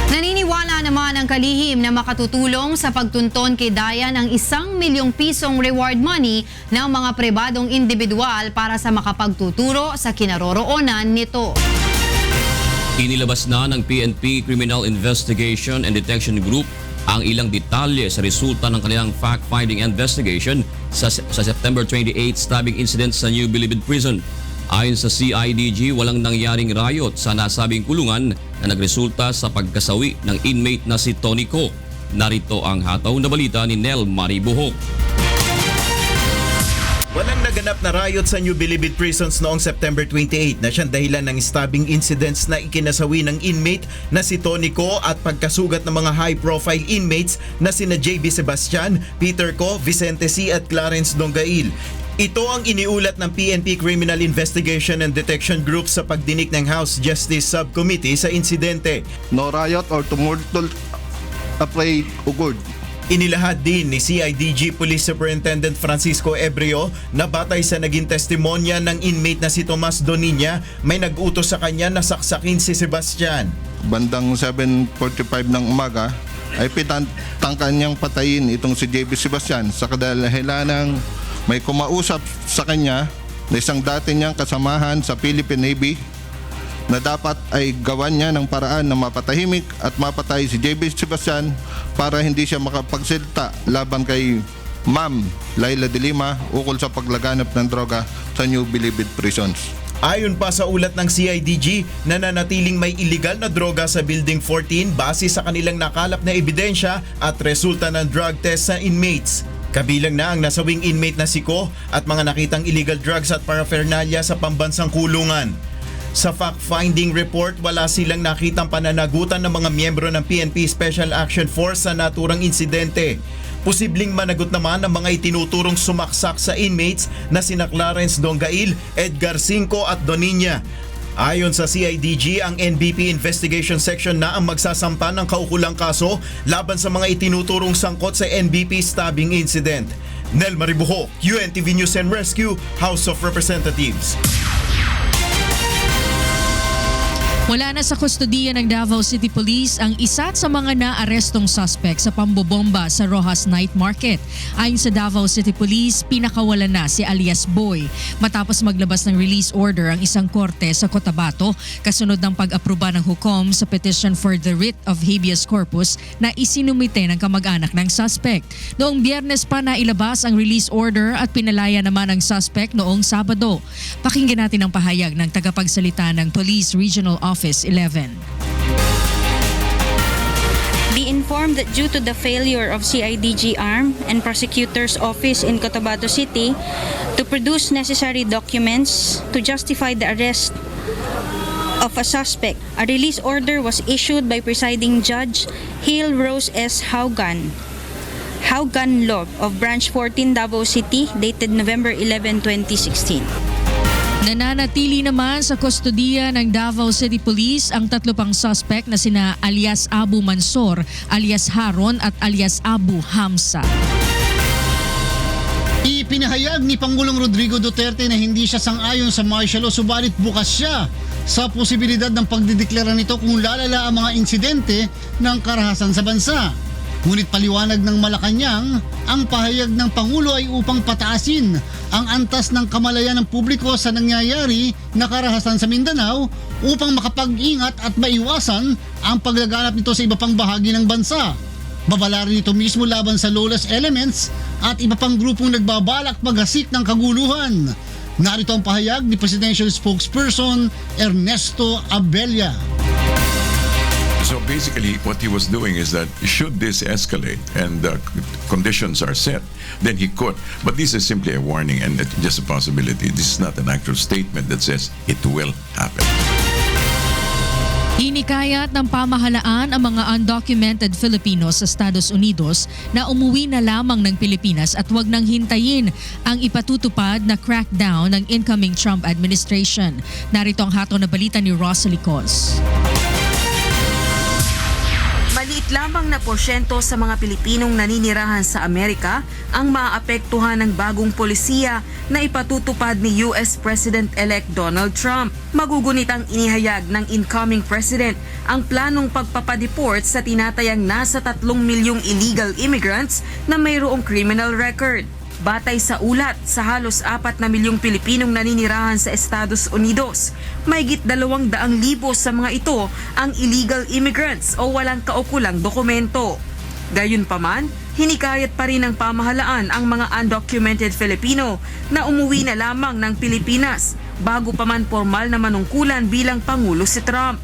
Naniniwala naman ang kalihim na makatutulong sa pagtunton kay Dayan ang 1 milyong pisong reward money ng mga pribadong individual para sa makapagtuturo sa kinaroroonan nito. Inilabas na ng PNP Criminal Investigation and Detection Group ang ilang detalye sa resulta ng kanilang fact-finding investigation sa September 28 stabbing incident sa New Bilibid Prison. Ayon sa CIDG, walang nangyaring riot sa nasabing kulungan na nagresulta sa pagkasawi ng inmate na si Tony Co. Narito ang hataw na balita ni Nel Maribuhok. Walang naganap na riot sa New Bilibid Prisons noong September 28 na siyang dahilan ng stabbing incidents na ikinasawi ng inmate na si Tony Co at pagkasugat ng mga high-profile inmates na sina JB Sebastian, Peter Co, Vicente C at Clarence Dongail. Ito ang iniulat ng PNP Criminal Investigation and Detection Group sa pagdinig ng House Justice Subcommittee sa insidente. No riot or tumultuous affray occurred. Inilahad din ni CIDG Police Superintendent Francisco Ebrio na batay sa naging testimonya ng inmate na si Tomas Doniña, may nag-utos sa kanya na saksakin si Sebastian. Bandang 7:45 ng umaga ay pitangkan niyang patayin itong si JB Sebastian sa kadahilan ng may kumausap sa kanya na isang dati niyang kasamahan sa Philippine Navy na dapat ay gawan niya ng paraan na mapatahimik at mapatay si JB Sebastian para hindi siya makapagsilta laban kay Ma'am Laila de Lima ukol sa paglaganap ng droga sa New Bilibid Prisons. Ayon pa sa ulat ng CIDG, nananatiling may illegal na droga sa Building 14 base sa kanilang nakalap na ebidensya at resulta ng drug test sa inmates. Kabilang na ang nasawing inmate na si Co at mga nakitang illegal drugs at paraphernalia sa pambansang kulungan. Sa fact-finding report, wala silang nakitang pananagutan ng mga miyembro ng PNP Special Action Force sa naturang insidente. Posibleng managot naman ang mga itinuturong sumaksak sa inmates na sina Clarence Dongail, Edgar Cinco at Doniña. Ayon sa CIDG, ang NBP Investigation Section na ang magsasampa ng kaukulang kaso laban sa mga itinuturong sangkot sa NBP stabbing incident. Nel Maribuhok, UNTV News and Rescue, House of Representatives. Wala na sa kustodiya ng Davao City Police ang isa sa mga naarestong suspect sa pambobomba sa Rojas Night Market. Ayon sa Davao City Police, pinakawalan na si alias Boy matapos maglabas ng release order ang isang korte sa Cotabato kasunod ng pag-aproba ng hukom sa petition for the writ of habeas corpus na isinumite ng kamag-anak ng suspect. Noong Biyernes pa na ilabas ang release order at pinalaya naman ang suspect noong Sabado. Pakinggan natin ang pahayag ng tagapagsalita ng Police Regional Office 11. Be informed that due to the failure of CIDG ARM and Prosecutor's Office in Cotabato City to produce necessary documents to justify the arrest of a suspect, a release order was issued by Presiding Judge Hale Rose S. Haugan Law of Branch 14 Davao City dated November 11, 2016. Nananatili naman sa kustodiya ng Davao City Police ang tatlo pang suspect na sina alias Abu Mansor, alias Haron at alias Abu Hamza. Ipinahayag ni Pangulong Rodrigo Duterte na hindi siya sang-ayon sa martial law subalit bukas siya sa posibilidad ng pagdideklara nito kung lalala ang mga insidente ng karahasan sa bansa. Ngunit paliwanag ng Malacanang, ang pahayag ng Pangulo ay upang pataasin ang antas ng kamalayan ng publiko sa nangyayari na karahasan sa Mindanao upang makapag-ingat at maiwasan ang paglaganap nito sa iba pang bahagi ng bansa. Babala rin ito mismo laban sa lawless elements at iba pang grupong nagbabalak maghasik ng kaguluhan. Narito ang pahayag ni Presidential Spokesperson Ernesto Abella. So basically, what he was doing is that should this escalate and the conditions are set, then he could. But this is simply a warning and just a possibility. This is not an actual statement that says it will happen. Hinikayat ng pamahalaan ang mga undocumented Filipinos sa Estados Unidos na umuwi na lamang ng Pilipinas at huwag nang hintayin ang ipatutupad na crackdown ng incoming Trump administration. Narito ang hatol na balita ni Rosalie Cos. Maliit lamang na porsyento sa mga Pilipinong naninirahan sa Amerika ang maaapektuhan ng bagong polisiya na ipatutupad ni US President-elect Donald Trump. Magugunitang inihayag ng incoming president ang planong pagpapadeport sa tinatayang nasa 3 milyong illegal immigrants na mayroong criminal record. Batay sa ulat, sa halos 4 na milyong Pilipinong naninirahan sa Estados Unidos, mahigit 200,000 sa mga ito ang illegal immigrants o walang kaukulang dokumento. Gayunpaman, hinikayat pa rin ng pamahalaan ang mga undocumented Filipino na umuwi na lamang ng Pilipinas bago pa man formal na manungkulan bilang Pangulo si Trump.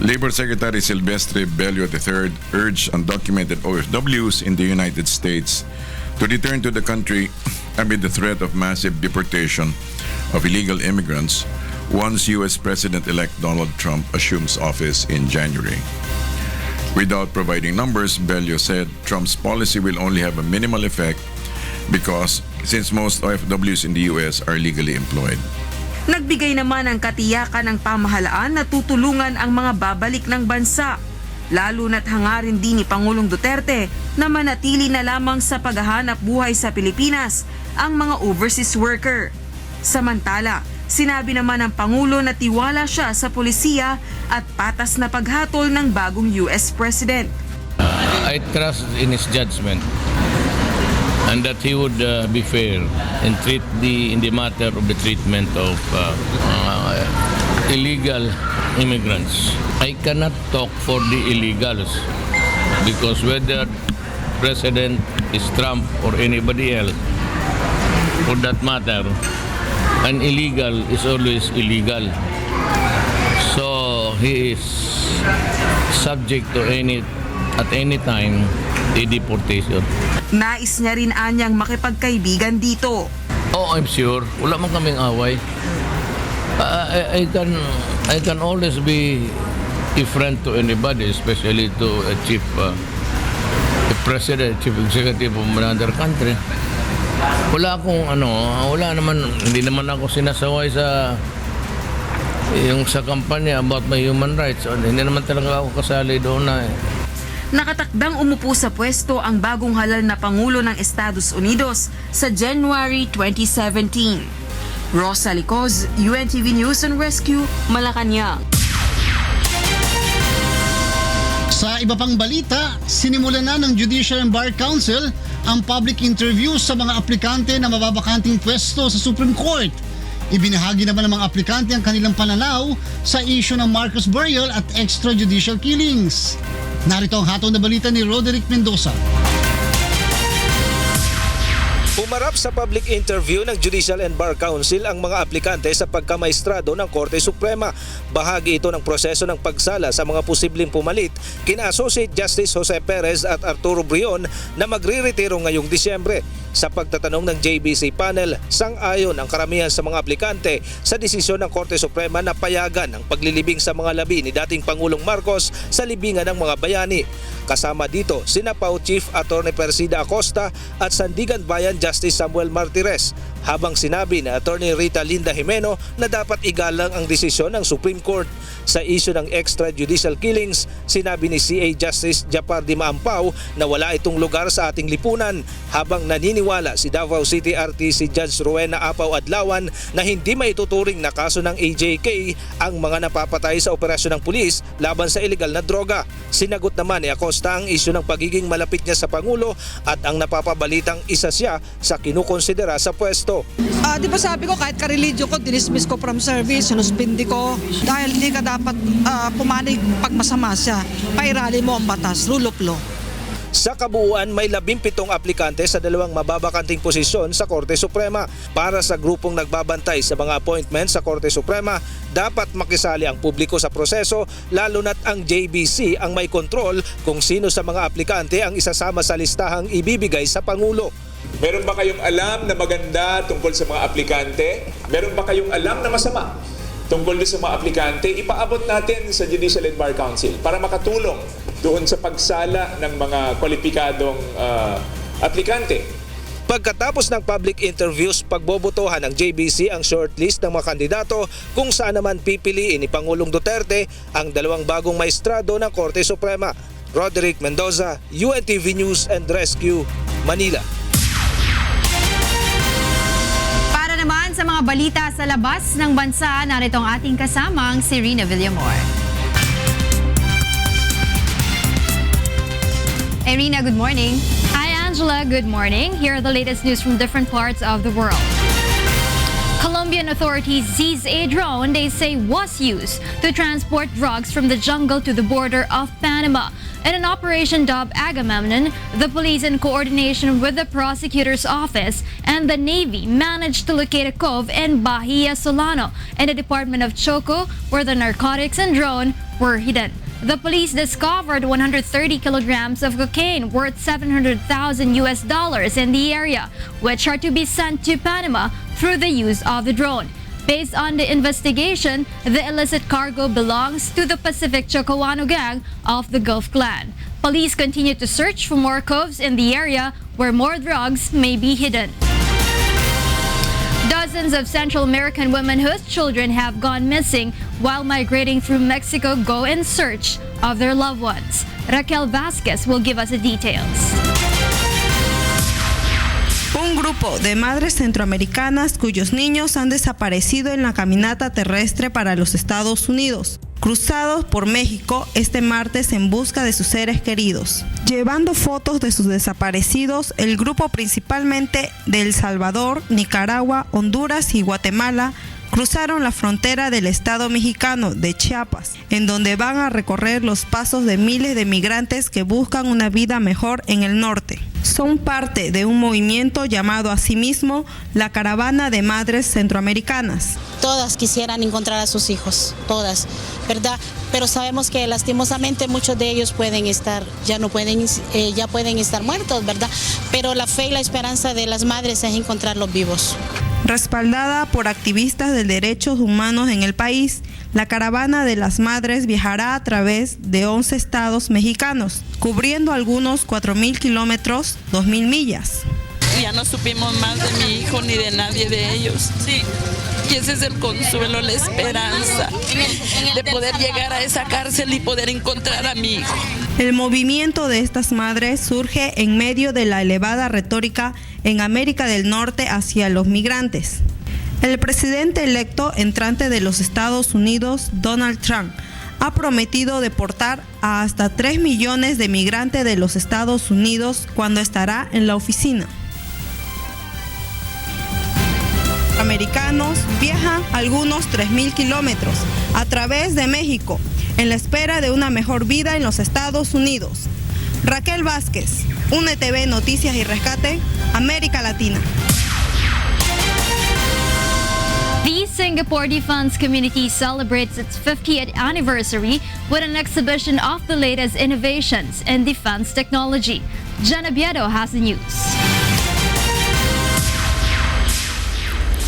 Labor Secretary Silvestre Bello III urged undocumented OFWs in the United States to return to the country amid the threat of massive deportation of illegal immigrants once U.S. President-elect Donald Trump assumes office in January. Without providing numbers, Bello said Trump's policy will only have a minimal effect because since most OFWs in the U.S. are legally employed. Nagbigay naman ng katiyakan ng pamahalaan na tutulungan ang mga babalik ng bansa. Lalo na't hangarin din ni Pangulong Duterte na manatili na lamang sa paghahanap buhay sa Pilipinas ang mga overseas worker. Samantala, sinabi naman ng Pangulo na tiwala siya sa polisiya at patas na paghatol ng bagong US President. I trust in his judgment and that he would be fair in the matter of the treatment of illegal immigrants. I cannot talk for the illegals because whether President is Trump or anybody else, for that matter, an illegal is always illegal. So he is subject to at any time a deportation. Nais niya rin anyang makipagkaibigan dito. Oh, I'm sure. Wala man kaming away. I can always be a friend to anybody, especially to a a president, chief executive of another country. Wala naman, hindi naman ako sinasaway sa kampanya about my human rights. Hindi naman talaga ako kasali doon na. Nakatakdang umupo sa pwesto ang bagong halal na Pangulo ng Estados Unidos sa January 2017. Rosalie Cos, UNTV News and Rescue, Malacanang. Sa iba pang balita, sinimulan na ng Judicial and Bar Council ang public interview sa mga aplikante na mababakanting pwesto sa Supreme Court. Ibinahagi naman ng mga aplikante ang kanilang pananaw sa issue ng Marcos burial at extrajudicial killings. Narito ang hatol na balita ni Roderick Mendoza. Pumarap sa public interview ng Judicial and Bar Council ang mga aplikante sa pagkamaistrado ng Korte Suprema. Bahagi ito ng proseso ng pagsala sa mga posibleng pumalit kina Associate Justice Jose Perez at Arturo Brion na magre-retiro ngayong Disyembre. Sa pagtatanong ng JBC panel, sang-ayon ang karamihan sa mga aplikante sa desisyon ng Korte Suprema na payagan ang paglilibing sa mga labi ni dating Pangulong Marcos sa libingan ng mga bayani. Kasama dito sina PAO Chief Attorney Persida Acosta at Sandigan Bayan Justice Samuel Martires, habang sinabi ni Attorney Rita Linda Jimeno na dapat igalang ang desisyon ng Supreme Court. Sa issue ng extrajudicial killings, sinabi ni CA Justice Japar Di Maampaw na wala itong lugar sa ating lipunan, habang naniniwala si Davao City RTC Judge Rowena Apaw Adlawan na hindi maituturing na kaso ng AJK ang mga napapatay sa operasyon ng pulis laban sa ilegal na droga. Sinagot naman ni Acosta ang issue ng pagiging malapit niya sa Pangulo at ang napapabalitang isa siya sa kinukonsidera sa pwesto. Di ba sabi ko kahit ka-religyo ko, dinismiss ko from service, sinuspindi ko dahil di ka dapat pumanig pag masama siya. Pairali mo ang batas, rule of law. Sa kabuuan, may 17 aplikante sa 2 mababakanting posisyon sa Korte Suprema. Para sa grupong nagbabantay sa mga appointment sa Korte Suprema, dapat makisali ang publiko sa proseso, lalo na't ang JBC ang may kontrol kung sino sa mga aplikante ang isasama sa listahang ibibigay sa Pangulo. Meron ba kayong alam na maganda tungkol sa mga aplikante? Meron ba kayong alam na masama tungkol sa mga aplikante? Ipaabot natin sa Judicial and Bar Council para makatulong doon sa pagsala ng mga kwalipikadong aplikante. Pagkatapos ng public interviews, pagbobotohan ng JBC ang shortlist ng mga kandidato kung saan naman pipiliin ni Pangulong Duterte ang 2 bagong maestrado ng Korte Suprema. Roderick Mendoza, UNTV News and Rescue, Manila. Para naman sa mga balita sa labas ng bansa, narito ang ating kasamang si Rina Villamor. Irina, good morning. Hi Angela, good morning. Here are the latest news from different parts of the world. Colombian authorities seized a drone they say was used to transport drugs from the jungle to the border of Panama. In an operation dubbed Agamemnon, the police, in coordination with the prosecutor's office and the Navy, managed to locate a cove in Bahia Solano in the Department of Choco where the narcotics and drone were hidden. The police discovered 130 kilograms of cocaine worth $700,000 in the area, which are to be sent to Panama through the use of the drone. Based on the investigation, the illicit cargo belongs to the Pacific Chocoano gang of the Gulf Clan. Police continue to search for more coves in the area where more drugs may be hidden. Dozens of Central American women whose children have gone missing while migrating through Mexico go in search of their loved ones. Raquel Vasquez will give us the details. Un grupo de madres centroamericanas cuyos niños han desaparecido en la caminata terrestre para los Estados Unidos, cruzados por México este martes en busca de sus seres queridos. Llevando fotos de sus desaparecidos, el grupo, principalmente de El Salvador, Nicaragua, Honduras y Guatemala, cruzaron la frontera del estado mexicano de Chiapas, en donde van a recorrer los pasos de miles de migrantes que buscan una vida mejor en el norte. Son parte de un movimiento llamado a sí mismo la Caravana de Madres Centroamericanas. Todas quisieran encontrar a sus hijos, todas, ¿verdad? Pero sabemos que lastimosamente muchos de ellos ya pueden estar muertos, ¿verdad? Pero la fe y la esperanza de las madres es encontrarlos vivos. Respaldada por activistas de derechos humanos en el país, la Caravana de las Madres viajará a través de 11 estados mexicanos, cubriendo algunos 4,000 kilómetros, 2,000 millas. Ya no supimos más de mi hijo ni de nadie de ellos. Sí. Y ese es el consuelo, la esperanza de poder llegar a esa cárcel y poder encontrar a mi hijo. El movimiento de estas madres surge en medio de la elevada retórica en América del Norte hacia los migrantes. El presidente electo entrante de los Estados Unidos, Donald Trump, ha prometido deportar a hasta 3 millones de migrantes de los Estados Unidos cuando estará en la oficina. Americanos viajan algunos 3,000 kilómetros a través de México en la espera de una mejor vida en los Estados Unidos. Raquel Vázquez, UNTV Noticias y Rescate, América Latina. The Singapore Defense Community celebrates its 50th anniversary with an exhibition of the latest innovations in defense technology. Jenna Biedo has the news.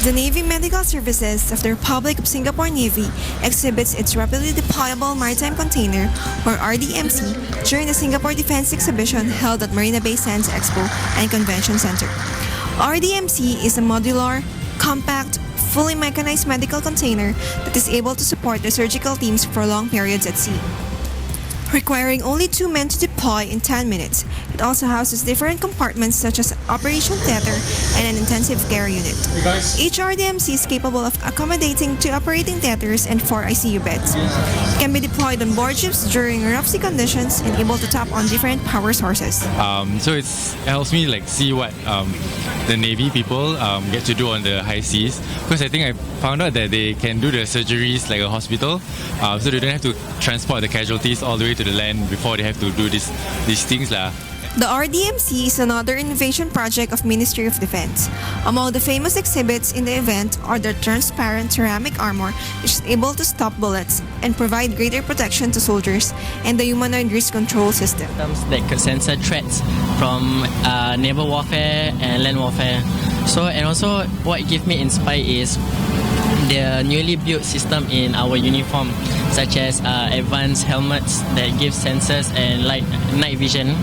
The Navy Medical Services of the Republic of Singapore Navy exhibits its Rapidly Deployable Maritime Container, or RDMC, during the Singapore Defense Exhibition held at Marina Bay Sands Expo and Convention Center. RDMC is a modular, compact, fully mechanized medical container that is able to support the surgical teams for long periods at sea. Requiring only 2 men to deploy in 10 minutes, it also houses different compartments such as operation theater and an intensive care unit. Each RDMC is capable of accommodating 2 operating theaters and 4 ICU beds. It can be deployed on board ships during rough sea conditions and able to tap on different power sources. So it helps me see what the Navy people get to do on the high seas, because I think I found out that they can do the surgeries like a hospital, so they don't have to transport the casualties all the way to the land before they have to do these things . The RDMC is another innovation project of Ministry of Defense. Among the famous exhibits in the event are the transparent ceramic armor, which is able to stop bullets and provide greater protection to soldiers, and the humanoid risk control system. That could censor threats from naval warfare and land warfare. And also what gives me inspired is the newly built system in our uniform, such as advanced helmets that give sensors and night vision.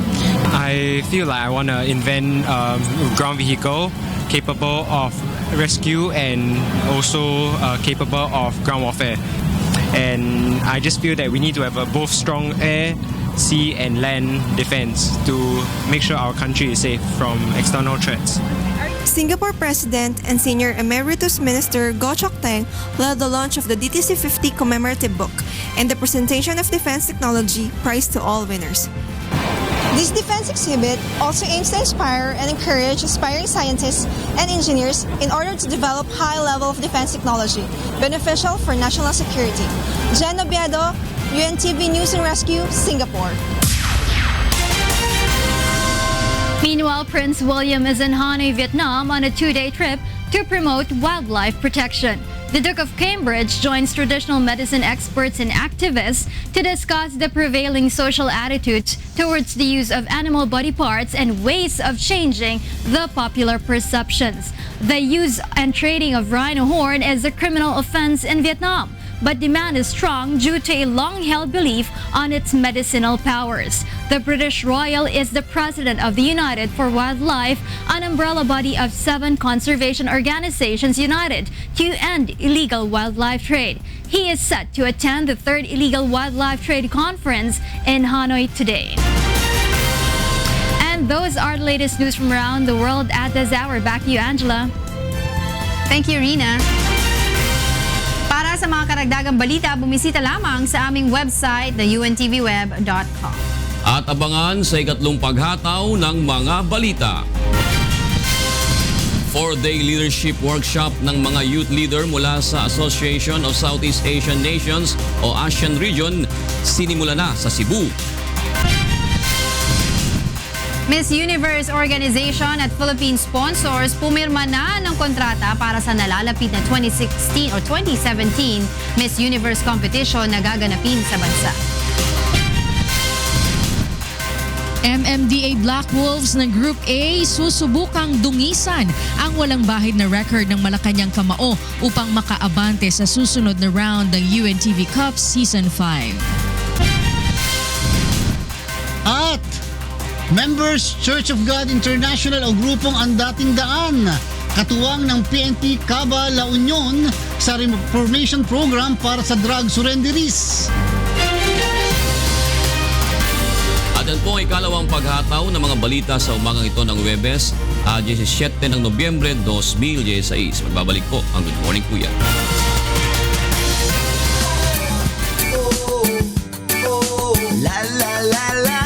I feel like I want to invent a ground vehicle capable of rescue and also capable of ground warfare. And I just feel that we need to have both strong air, sea and land defense to make sure our country is safe from external threats. Singapore President and Senior Emeritus Minister Goh Chok Teng led the launch of the DTC 50 commemorative book and the presentation of defense technology prize to all winners. This defense exhibit also aims to inspire and encourage aspiring scientists and engineers in order to develop high level of defense technology beneficial for national security. Jen Obiedo, UNTV News and Rescue, Singapore. Meanwhile, Prince William is in Hanoi, Vietnam on a 2-day trip to promote wildlife protection. The Duke of Cambridge joins traditional medicine experts and activists to discuss the prevailing social attitudes towards the use of animal body parts and ways of changing the popular perceptions. The use and trading of rhino horn is a criminal offense in Vietnam, but demand is strong due to a long-held belief on its medicinal powers. The British Royal is the president of the United for Wildlife, an umbrella body of 7 conservation organizations united to end illegal wildlife trade. He is set to attend the 3rd Illegal Wildlife Trade Conference in Hanoi today. And those are the latest news from around the world at this hour. Back to you, Angela. Thank you, Rina. Para sa mga karagdagang balita, bumisita lamang sa aming website na untvweb.com. At abangan sa ikatlong paghataw ng mga balita. 4-day leadership workshop ng mga youth leader mula sa Association of Southeast Asian Nations o ASEAN Region sinimula na sa Cebu. Miss Universe Organization at Philippine sponsors pumirma na ng kontrata para sa nalalapit na 2016 o 2017 Miss Universe competition na gaganapin sa bansa. MMDA Black Wolves ng Group A susubukang dungisan ang walang bahid na record ng Malacanang Kamao upang makaabante sa susunod na round ng UNTV Cup Season 5. At Members Church of God International o grupong Andating Daan, katuwang ng PNP Caba La Union sa Reformation Program para sa drug surrenderies. At yan po ang ikalawang paghataw ng mga balita sa umagang ito ng Huwebes, 17 ng Nobyembre 2016. Magbabalik po ang Good Morning Kuya. La la la la.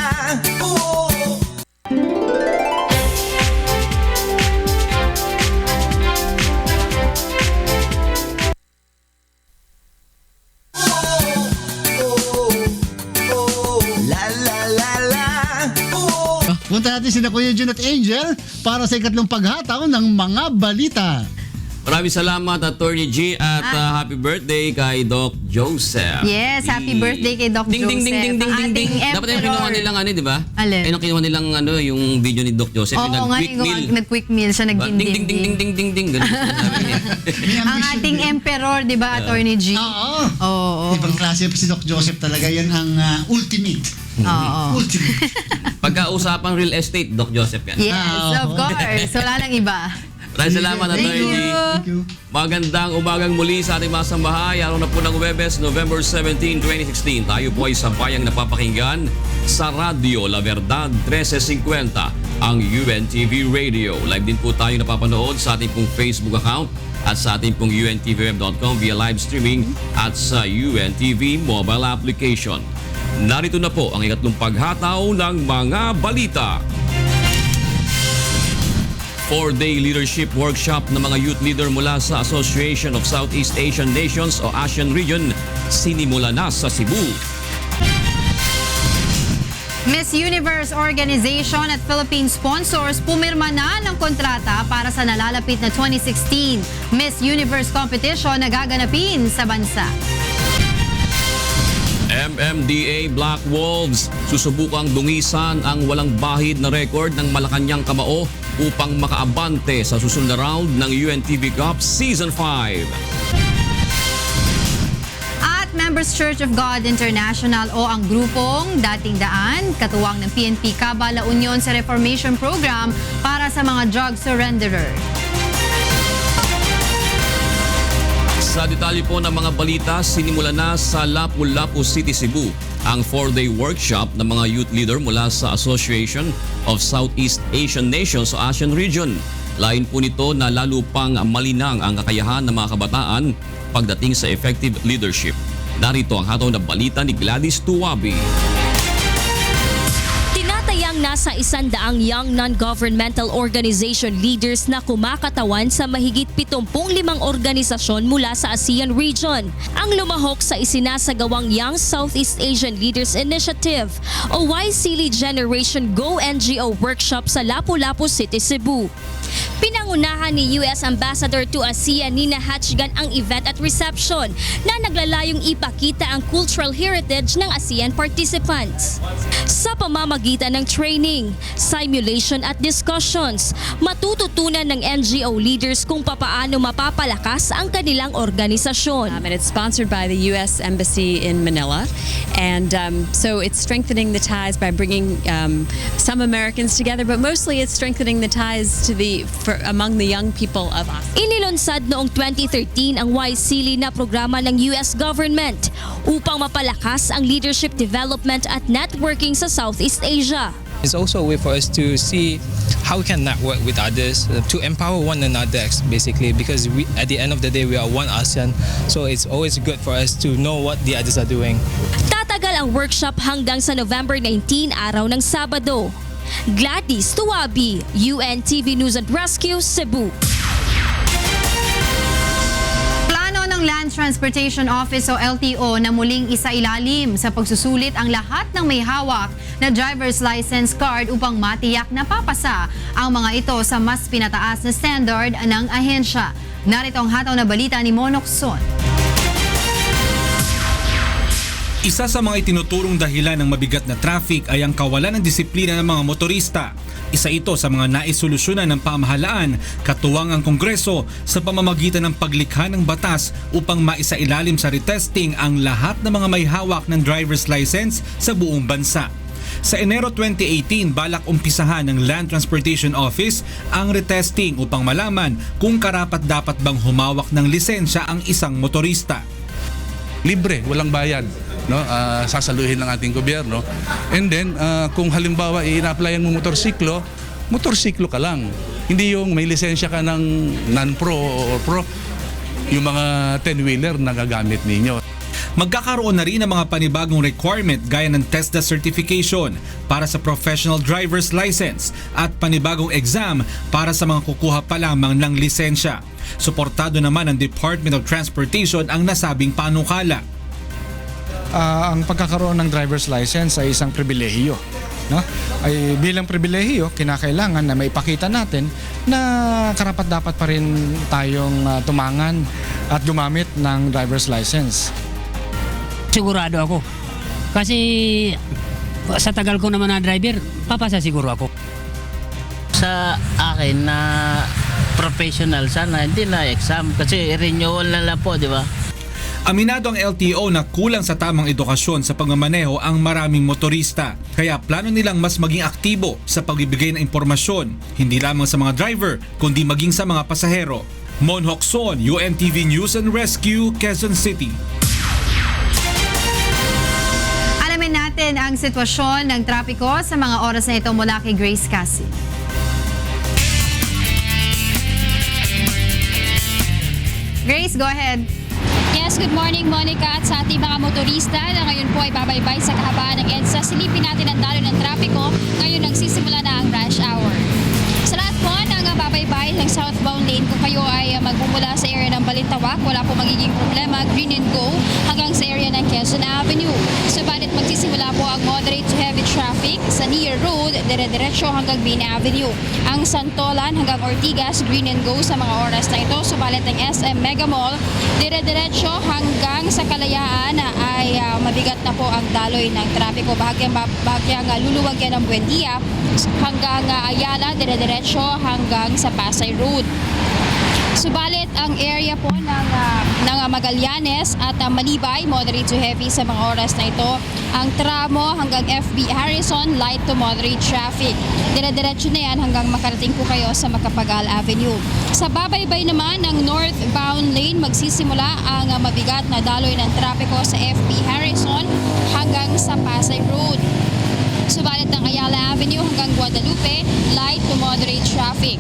Punta natin sina Kuya Jun at Angel para sa ikatlong paghataw ng mga balita. Maraming salamat, Attorney G, at happy birthday kay Doc Joseph. Yes, happy birthday kay Doc Ding, Joseph. ding, ding, ding, ding, ding. Dapat yung kinuha nilang di ba? Alin? Yung kinuha nilang yung video ni Doc Joseph. Oo, yung nag-quick meal. Nag-quick meal siya, Ding, ding, ding, ding, ding, ding, ding. Ganun Ang ating emperor, di ba, Attorney G? Oo. Ibang klase si Doc Joseph talaga. Yan ang ultimate. Oo. Pagka-usapang real estate, Doc Joseph yan. Yes, of course. Wala nang iba. Maraming salamat, Attorney G. Thank you. Magandang umagang muli sa ating mga sambahay. Araw na po ng Huwebes, November 17, 2016. Tayo po ay sabayang napapakinggan sa Radio La Verdad 1350, ang UNTV Radio. Live din po tayo napapanood sa ating pong Facebook account at sa ating pong untvweb.com via live streaming at sa UNTV mobile application. Narito na po ang ikatlong paghataw ng mga balita. 4-day leadership workshop ng mga youth leader mula sa Association of Southeast Asian Nations o ASEAN Region sinimula na sa Cebu. Miss Universe Organization at Philippine sponsors pumirma na ng kontrata para sa nalalapit na 2016 Miss Universe competition na gaganapin sa bansa. MMDA Black Wolves susubukang dungisan ang walang bahid na record ng Malacanang Kamao upang makaabante sa susunod na round ng UNTV Cup Season 5. Members Church of God International o ang grupong Dating Daan, katuwang ng PNP Caba La Union sa Reformation Program para sa mga drug surrenderer. Sa detalye po ng mga balita, sinimula na sa Lapu-Lapu City, Cebu ang 4-day workshop ng mga youth leader mula sa Association of Southeast Asian Nations o ASEAN Region. Lain po nito na lalo pang malinang ang kakayahan ng mga kabataan pagdating sa effective leadership. Narito ang hataw na balita ni Gladys Tuwabi. Tinatayang nasa 100 young non-governmental organization leaders na kumakatawan sa mahigit 75 organisasyon mula sa ASEAN region ang lumahok sa isinasagawang Young Southeast Asian Leaders Initiative o YSEALI Generation Go NGO workshop sa Lapu-Lapu City, Cebu. Pinangunahan ni US Ambassador to ASEAN Nina Hatchgan ang event at reception na naglalayong ipakita ang cultural heritage ng ASEAN participants. Sa pamamagitan ng training, simulation at discussions, matututunan ng NGO leaders kung papaano mapapalakas ang kanilang organisasyon. And it's sponsored by the US Embassy in Manila. And so it's strengthening the ties by bringing some Americans together, but mostly it's strengthening the ties to among the young people of ASEAN. Inilunsad noong 2013 ang YSEALI na programa ng US government upang mapalakas ang leadership development at networking sa Southeast Asia. It's also a way for us to see how we can network with others, to empower one another basically, because at the end of the day we are one ASEAN, so it's always good for us to know what the others are doing. Tatagal ang workshop hanggang sa November 19, araw ng Sabado. Gladys Tuwabi, UNTV News and Rescue, Cebu. Plano ng Land Transportation Office o LTO na muling isailalim sa pagsusulit ang lahat ng may hawak na driver's license card upang matiyak na papasa ang mga ito sa mas pinataas na standard ng ahensya. Narito ang hataw na balita ni Monok Son. Isa sa mga itinuturong dahilan ng mabigat na traffic ay ang kawalan ng disiplina ng mga motorista. Isa ito sa mga naisolusyonan ng pamahalaan, katuwang ang Kongreso sa pamamagitan ng paglikha ng batas upang maisailalim sa retesting ang lahat ng mga may hawak ng driver's license sa buong bansa. Sa Enero 2018, balak umpisahan ng Land Transportation Office ang retesting upang malaman kung karapat-dapat bang humawak ng lisensya ang isang motorista. Libre, walang bayad. No, sasaluhin ng ating gobyerno. And then, kung halimbawa ina-applyan mo motorsiklo ka lang. Hindi yung may lisensya ka ng non-pro or pro, yung mga 10-wheeler na gagamit ninyo. Magkakaroon na rin ng mga panibagong requirement gaya ng TESDA certification para sa professional driver's license at panibagong exam para sa mga kukuha pa lamang ng lisensya. Suportado naman ng Department of Transportation ang nasabing panukala. Ang pagkakaroon ng driver's license ay isang pribilehiyo. No? Ay bilang pribilehiyo, kinakailangan na maipakita natin na karapat-dapat pa rin tayong tumangan at gumamit ng driver's license. Sigurado ako. Kasi sa tagal ko naman na driver, papasa siguro ako. Sa akin na professional sana, hindi na exam kasi renewal na lang po, di ba? Aminado ang LTO na kulang sa tamang edukasyon sa pagmamaneho ang maraming motorista. Kaya plano nilang mas maging aktibo sa pagbibigay ng impormasyon, hindi lamang sa mga driver, kundi maging sa mga pasahero. Mon Hokson, UNTV News and Rescue, Quezon City. Alamin natin ang sitwasyon ng trapiko sa mga oras na ito mula kay Grace Cassie. Grace, go ahead. Yes, good morning Monica at sa ating mga motorista na ngayon po ay babaybay sa kahabaan ng EDSA. Silipin natin ang daloy ng trapiko. Ngayon nagsisimula na ang rush hour. Sa lahat po ng babaybay ng southbound lane, kung kayo ay magmumula sa area ng Balintawak, wala po magiging problema, green and go hanggang sa area ng Quezon Avenue. Subalit magsisimula po ang moderate to heavy traffic sa Near Road, dire-diretso hanggang Main Avenue. Ang Santolan hanggang Ortigas, green and go sa mga oras na ito. Subalit ang SM Mega Mall, dire-diretso hanggang sa Kalayaan ay mabigat na po ang daloy ng trapiko. Bahagyang luluwag yan ng Buendia hanggang Ayala, dire-diretso hanggang sa Pasay Road. Subalit ang area po ng Magallanes at Malibay, moderate to heavy sa mga oras na ito. Ang tramo hanggang FB Harrison, light to moderate traffic. Dire-diretso na yan hanggang makarating po kayo sa Macapagal Avenue. Sa babaybay naman ng northbound lane, magsisimula ang mabigat na daloy ng trapiko sa FB Harrison hanggang sa Pasay Road. Subalit ng Ayala Avenue hanggang Guadalupe, light to moderate traffic.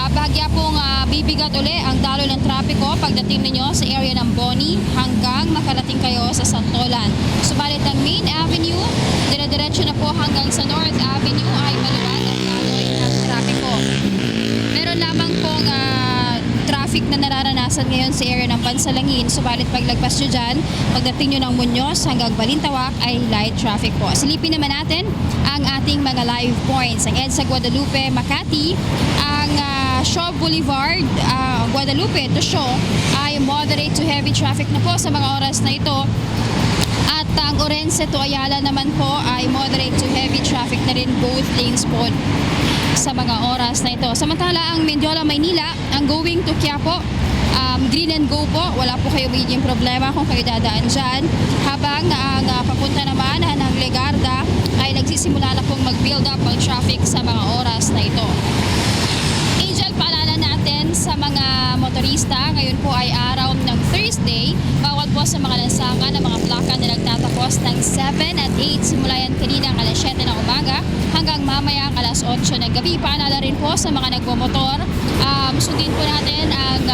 Bahagya pong bibigat uli ang daloy ng trapiko pagdating ninyo sa area ng Boni hanggang makarating kayo sa Santolan. Subalit ang Main Avenue, dire-diretso na po hanggang sa North Avenue ay maluwag ang daloy ng trapiko. Meron lamang pong traffic na nararanasan ngayon sa area ng Pansalangin. Subalit paglagpas nyo dyan, pagdating nyo ng Muñoz hanggang Balintawak ay light traffic po. Silipin naman natin ang ating mga live points. Ang EDSA Guadalupe, Makati, ang Shaw Boulevard, Guadalupe to Shaw ay moderate to heavy traffic na po sa mga oras na ito. At ang Orense to Ayala naman po ay moderate to heavy traffic na rin, both lanes po sa mga oras na ito. Samantala ang Mendiola, Maynila, ang going to Quiapo, green and go po, wala po kayo magiging problema kung kayo dadaan dyan. Habang ang papunta naman ng Legarda ay nagsisimula na pong mag-build up ang traffic sa mga oras na ito. Angel, paalala natin sa mga motorista, ngayon po ay araw ng Thursday. Bawal po sa mga lansangan ng mga plaka na nagtatapos ng 7 at 8. Simula yan kanina alas 7 ng umaga hanggang mamaya alas 8 ng gabi. Paalala rin po sa mga nagbomotor, sundin po natin ang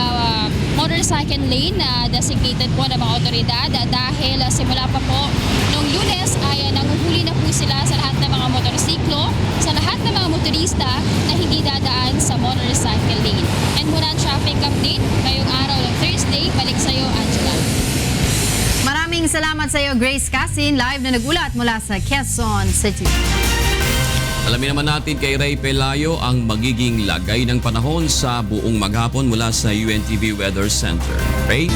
motorcycle lane na designated po ng mga otoridad dahil simula pa po noong Lunes ay nanguhuli na po sila sa lahat ng mga motorsiklo, sa lahat ng mga motorista na hindi dadaan sa motorcycle lane. And muna ang traffic update ngayong araw ng Thursday. Balik sa iyo, Angela. Maraming salamat sa iyo, Grace Casin, live na nagulat mula sa Quezon City. Alamin naman natin kay Ray Pelayo ang magiging lagay ng panahon sa buong maghapon mula sa UNTV Weather Center. Ray?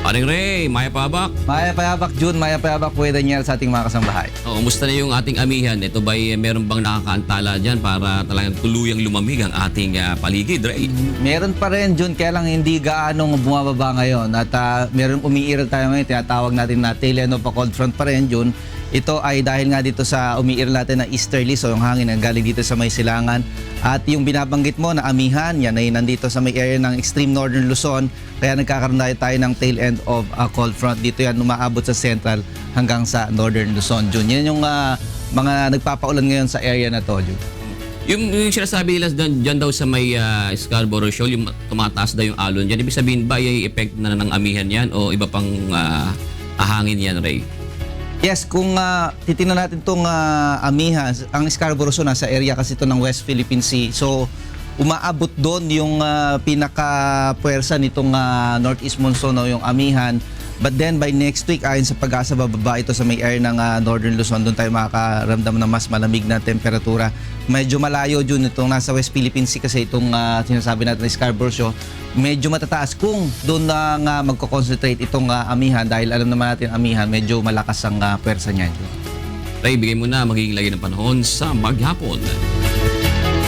Aring Ray, maya pabak. Maya payabak, June. Maya payabak, Pwede niya sa ating mga kasambahay. Kumusta na yung ating amihan? Ito ba'y meron bang nakakaantala dyan para talagang tuluyang lumamig ang ating paligid, Ray? Meron pa rin, June, kaya lang hindi gaanong bumababa ngayon. At meron umiiral tayo ngayon, tinatawag natin na tail end of a cold front pa rin, June. Ito ay dahil nga dito sa umiiral natin na easterly, so yung hangin ang galing dito sa may silangan. At yung binabanggit mo na amihan, yan ay nandito sa may area ng extreme northern Luzon. Kaya nagkakaroon tayo ng tail end of a cold front. Dito yan umaabot sa central hanggang sa northern Luzon, June. Yan yung mga nagpapaulan ngayon sa area na to, June. Yung sinasabi nila dyan daw sa may Scarborough Shoal, yung tumataas daw yung alon dyan. Ibig sabihin ba ay effect na ng amihan yan o iba pang ahangin yan, Ray? Yes, kung titingnan natin itong amihan, ang Scarborough Shoal nasa area kasi ito ng West Philippine Sea. So, umaabot doon yung pinaka-puwersa nitong northeast monsoon o yung amihan. But then by next week, ayon sa Pag-asa, bababa ito sa may area ng northern Luzon. Doon tayo makakaramdam ng mas malamig na temperatura. Medyo malayo dun itong nasa West Philippine Sea kasi itong sinasabi natin na Scarborough Shoal. Medyo matataas kung doon na magko-concentrate itong amihan dahil alam naman natin amihan, medyo malakas ang pwersa niyan. Ray, bigay mo na magiging lagi ng panahon sa maghapon.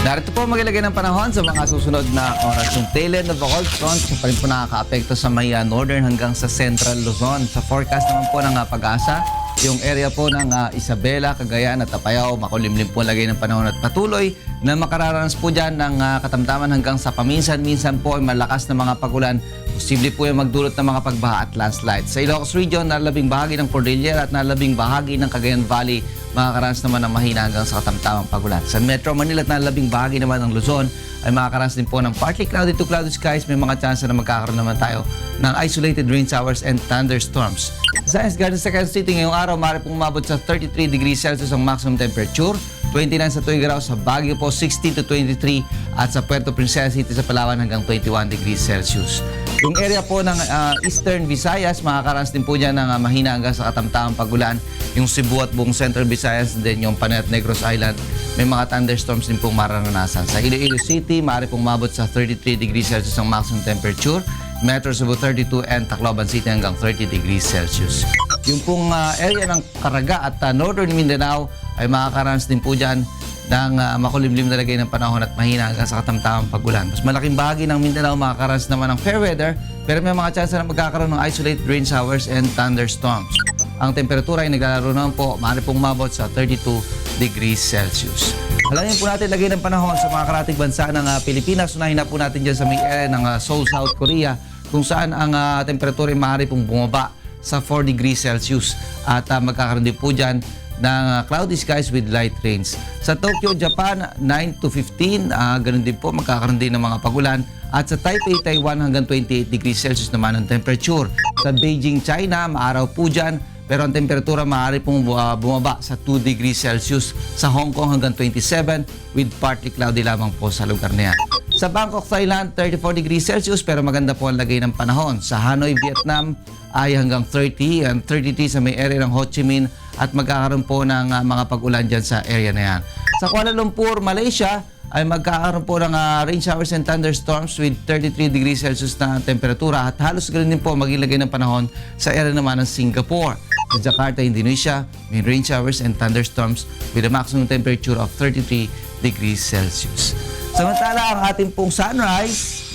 Narito po magilagay ng panahon sa mga susunod na oras. Yung tail end of a cold front, siya pa rin po nakaka-apekto sa may northern hanggang sa central Luzon. Sa forecast naman po ng Pag-asa, yung area po ng Isabela, Cagayan at Apayao, makulimlim po lagay ng panahon at patuloy na makararanas po dyan ng katamtaman hanggang sa paminsan-minsan po ay malakas na mga pagulan. Posible po yung magdulot ng mga pagbaha at landslide. Sa Ilocos Region, nalabing bahagi ng Cordillera at nalabing bahagi ng Cagayan Valley, makakaranas naman ng mahina hanggang sa katamtamang pagulan. Sa Metro Manila at nalabing bahagi naman ng Luzon ay makakaranas din po ng partly cloudy to cloudy skies. May mga chance na magkakaroon naman tayo ng isolated rain showers and thunderstorms. Sa Science Garden sa Quezon City ngayong araw, maaari pong umabot sa 33 degrees Celsius ang maximum temperature. 29 sa Tuguegarao, sa Baguio po 16 to 23 at sa Puerto Princesa City sa Palawan hanggang 21 degrees Celsius. Yung area po ng Eastern Visayas, makakaranas din po dyan ng mahina hanggang sa katamtamang pagulan. Yung Cebu at buong Central Visayas, then yung Panay at Negros Island, may mga thunderstorms din pong mararanasan. Sa Iloilo City, maaari pong mabot sa 33 degrees Celsius ang maximum temperature. Metro Cebu 32 and Tacloban City hanggang 30 degrees Celsius. Yung pong area ng Caraga at Northern Mindanao ay makakaranas din po dyan ng makulimlim na lagay ng panahon at mahina hanggang sa katamtamang pagulan. Mas malaking bahagi ng Mindanao makakaranas naman ng fair weather, pero may mga chance na magkakaroon ng isolated rain showers and thunderstorms. Ang temperatura ay naglalaro naman po, maaari pong mabot sa 32 degrees Celsius. Alamin po natin lagay ng panahon sa mga karating bansa ng Pilipinas. Unahin na po natin dyan sa may area ng Seoul, South Korea, kung saan ang temperatura ay maaari pong bumaba sa 4 degrees Celsius at magkakaroon din po dyan ng cloudy skies with light rains. Sa Tokyo, Japan, 9 to 15, ganun din po, magkakaroon din ng mga pagulan. At sa Taipei, Taiwan, hanggang 28 degrees Celsius naman ang temperature. Sa Beijing, China, maaraw po dyan, pero ang temperatura maaari pong bumaba sa 2 degrees Celsius. Sa Hong Kong, hanggang 27, with partly cloudy lamang po sa lugar na yan. Sa Bangkok, Thailand, 34 degrees Celsius, pero maganda po ang lagay ng panahon. Sa Hanoi, Vietnam, ay hanggang 30 and 33 sa may area ng Ho Chi Minh at magkakaroon po ng mga pag-ulan dyan sa area na yan. Sa Kuala Lumpur, Malaysia, ay magkakaroon po ng rain showers and thunderstorms with 33 degrees Celsius na temperatura at halos ganoon din po magilagay ng panahon sa area naman ng Singapore. Sa Jakarta, Indonesia, may rain showers and thunderstorms with a maximum temperature of 33 degrees Celsius. Samantala, ang ating pong sunrise,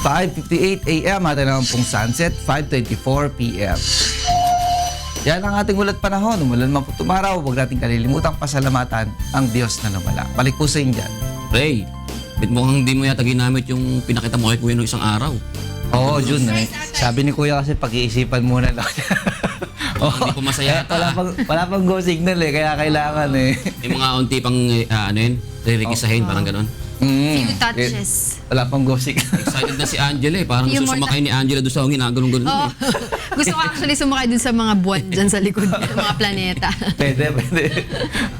5:58 a.m. at naman pong sunset, 5:24 p.m. Yan ang ating ulat panahon. Umulan man po tumaraw, huwag natin kalilimutang pasalamatan ang Diyos na lumala. Balik po sa inyo dyan. Ray, mukhang hindi mo yata ginamit yung pinakita mo kay Kuya noong isang araw. Oo, Jun. Sabi ni Kuya kasi pag-iisipan muna lang. Hindi po masaya ata. Wala pang go signal kaya kailangan May mga unti pang ririkisahin, parang ganon. Few touches. Wala pang go signal. Excited na si Angela Parang gusto sumakay ni Angela doon sa ginagulong-gulong. Oh, gusto ko actually sumakay dun sa mga buwan dyan sa likod ng mga planeta. Pwede.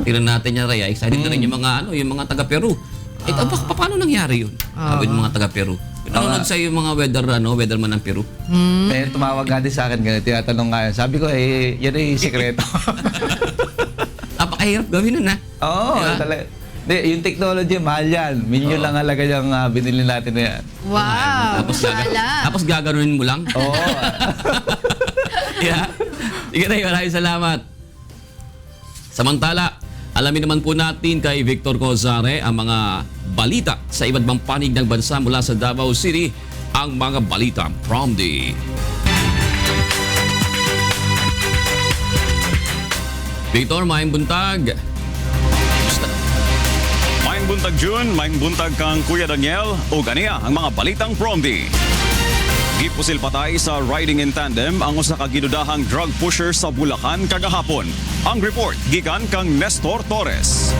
Tingnan natin yan, Ray. Excited na rin yung mga taga-Peru. Paano nangyari yun? Sabi ng mga taga-Peru. Nanonood sa'yo yung mga weatherman ng Peru. May tumawag nga din sa akin ganito. Tinatanong nga yun. Sabi ko, yan ay sikreto. Napakahirap gawin nun, ha? Oo, talaga. Yung technology, mahal yan. Million lang halaga yung binili natin na yan. Wow! Tapos gaganunin mo lang? Oo. Sige na, maraming salamat. Samantala, alamin naman po natin kay Victor Cozare ang mga balita sa iba't ibang panig ng bansa mula sa Davao City, ang mga balita from the Victor, maayong buntag. Maayong buntag June, maayong buntag kang Kuya Daniel o ganiya ang mga balitang from the gipusil patay sa riding in tandem ang usa ka ginudahang drug pusher sa Bulacan kagahapon. Ang report gikan kang Nestor Torres.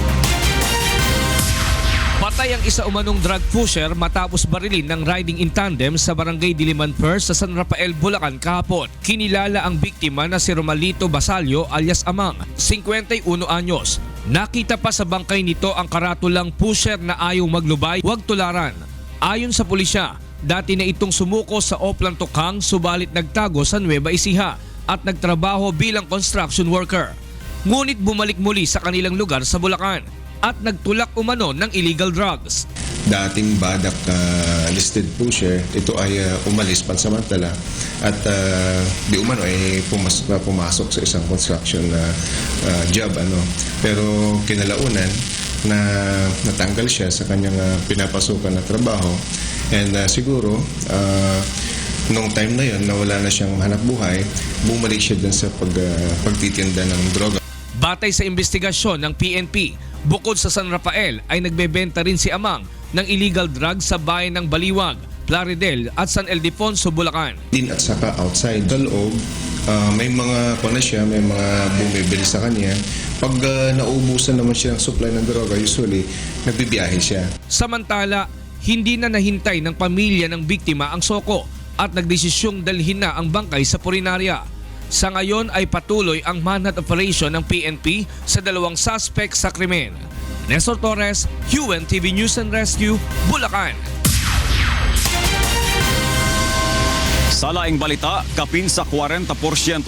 Patay ang isa umanong drug pusher matapos barilin ng riding in tandem sa barangay Diliman First sa San Rafael, Bulacan kahapon. Kinilala ang biktima na si Romalito Basalio alias Amang, 51 anyos. Nakita pa sa bangkay nito ang karatulang pusher na ayaw maglubay, huwag tularan. Ayon sa pulisya, dati na itong sumuko sa Oplan Tokang subalit nagtago sa Nueva Ecija at nagtrabaho bilang construction worker. Ngunit bumalik muli sa kanilang lugar sa Bulacan at nagtulak umano ng illegal drugs. Dating badak listed pusher, ito ay umalis pansamantala at di umano ay pumasok sa isang construction job. Pero kinalaunan na natanggal siya sa kanyang pinapasukan na trabaho and siguro nung time na yon nawala na siyang hanap buhay, bumalik siya dun sa pagtitinda ng droga. Batay sa investigasyon ng PNP, bukod sa San Rafael ay nagbebenta rin si Amang ng illegal drugs sa bayan ng Baliwag, Plaridel at San Ildefonso, Bulacan. Din at saka outside the loob, may mga may mga bumibili sa kanya. Pag naubusan naman siya ng supply ng droga, usually nagbibiyahe siya. Samantala, hindi na nahintay ng pamilya ng biktima ang soko at nagdesisyong dalhin na ang bangkay sa purinarya. Sa ngayon ay patuloy ang manhunt operation ng PNP sa dalawang suspect sa krimen. Nestor Torres, UNTV News and Rescue, Bulacan. Sa laing balita, kapin sa 40%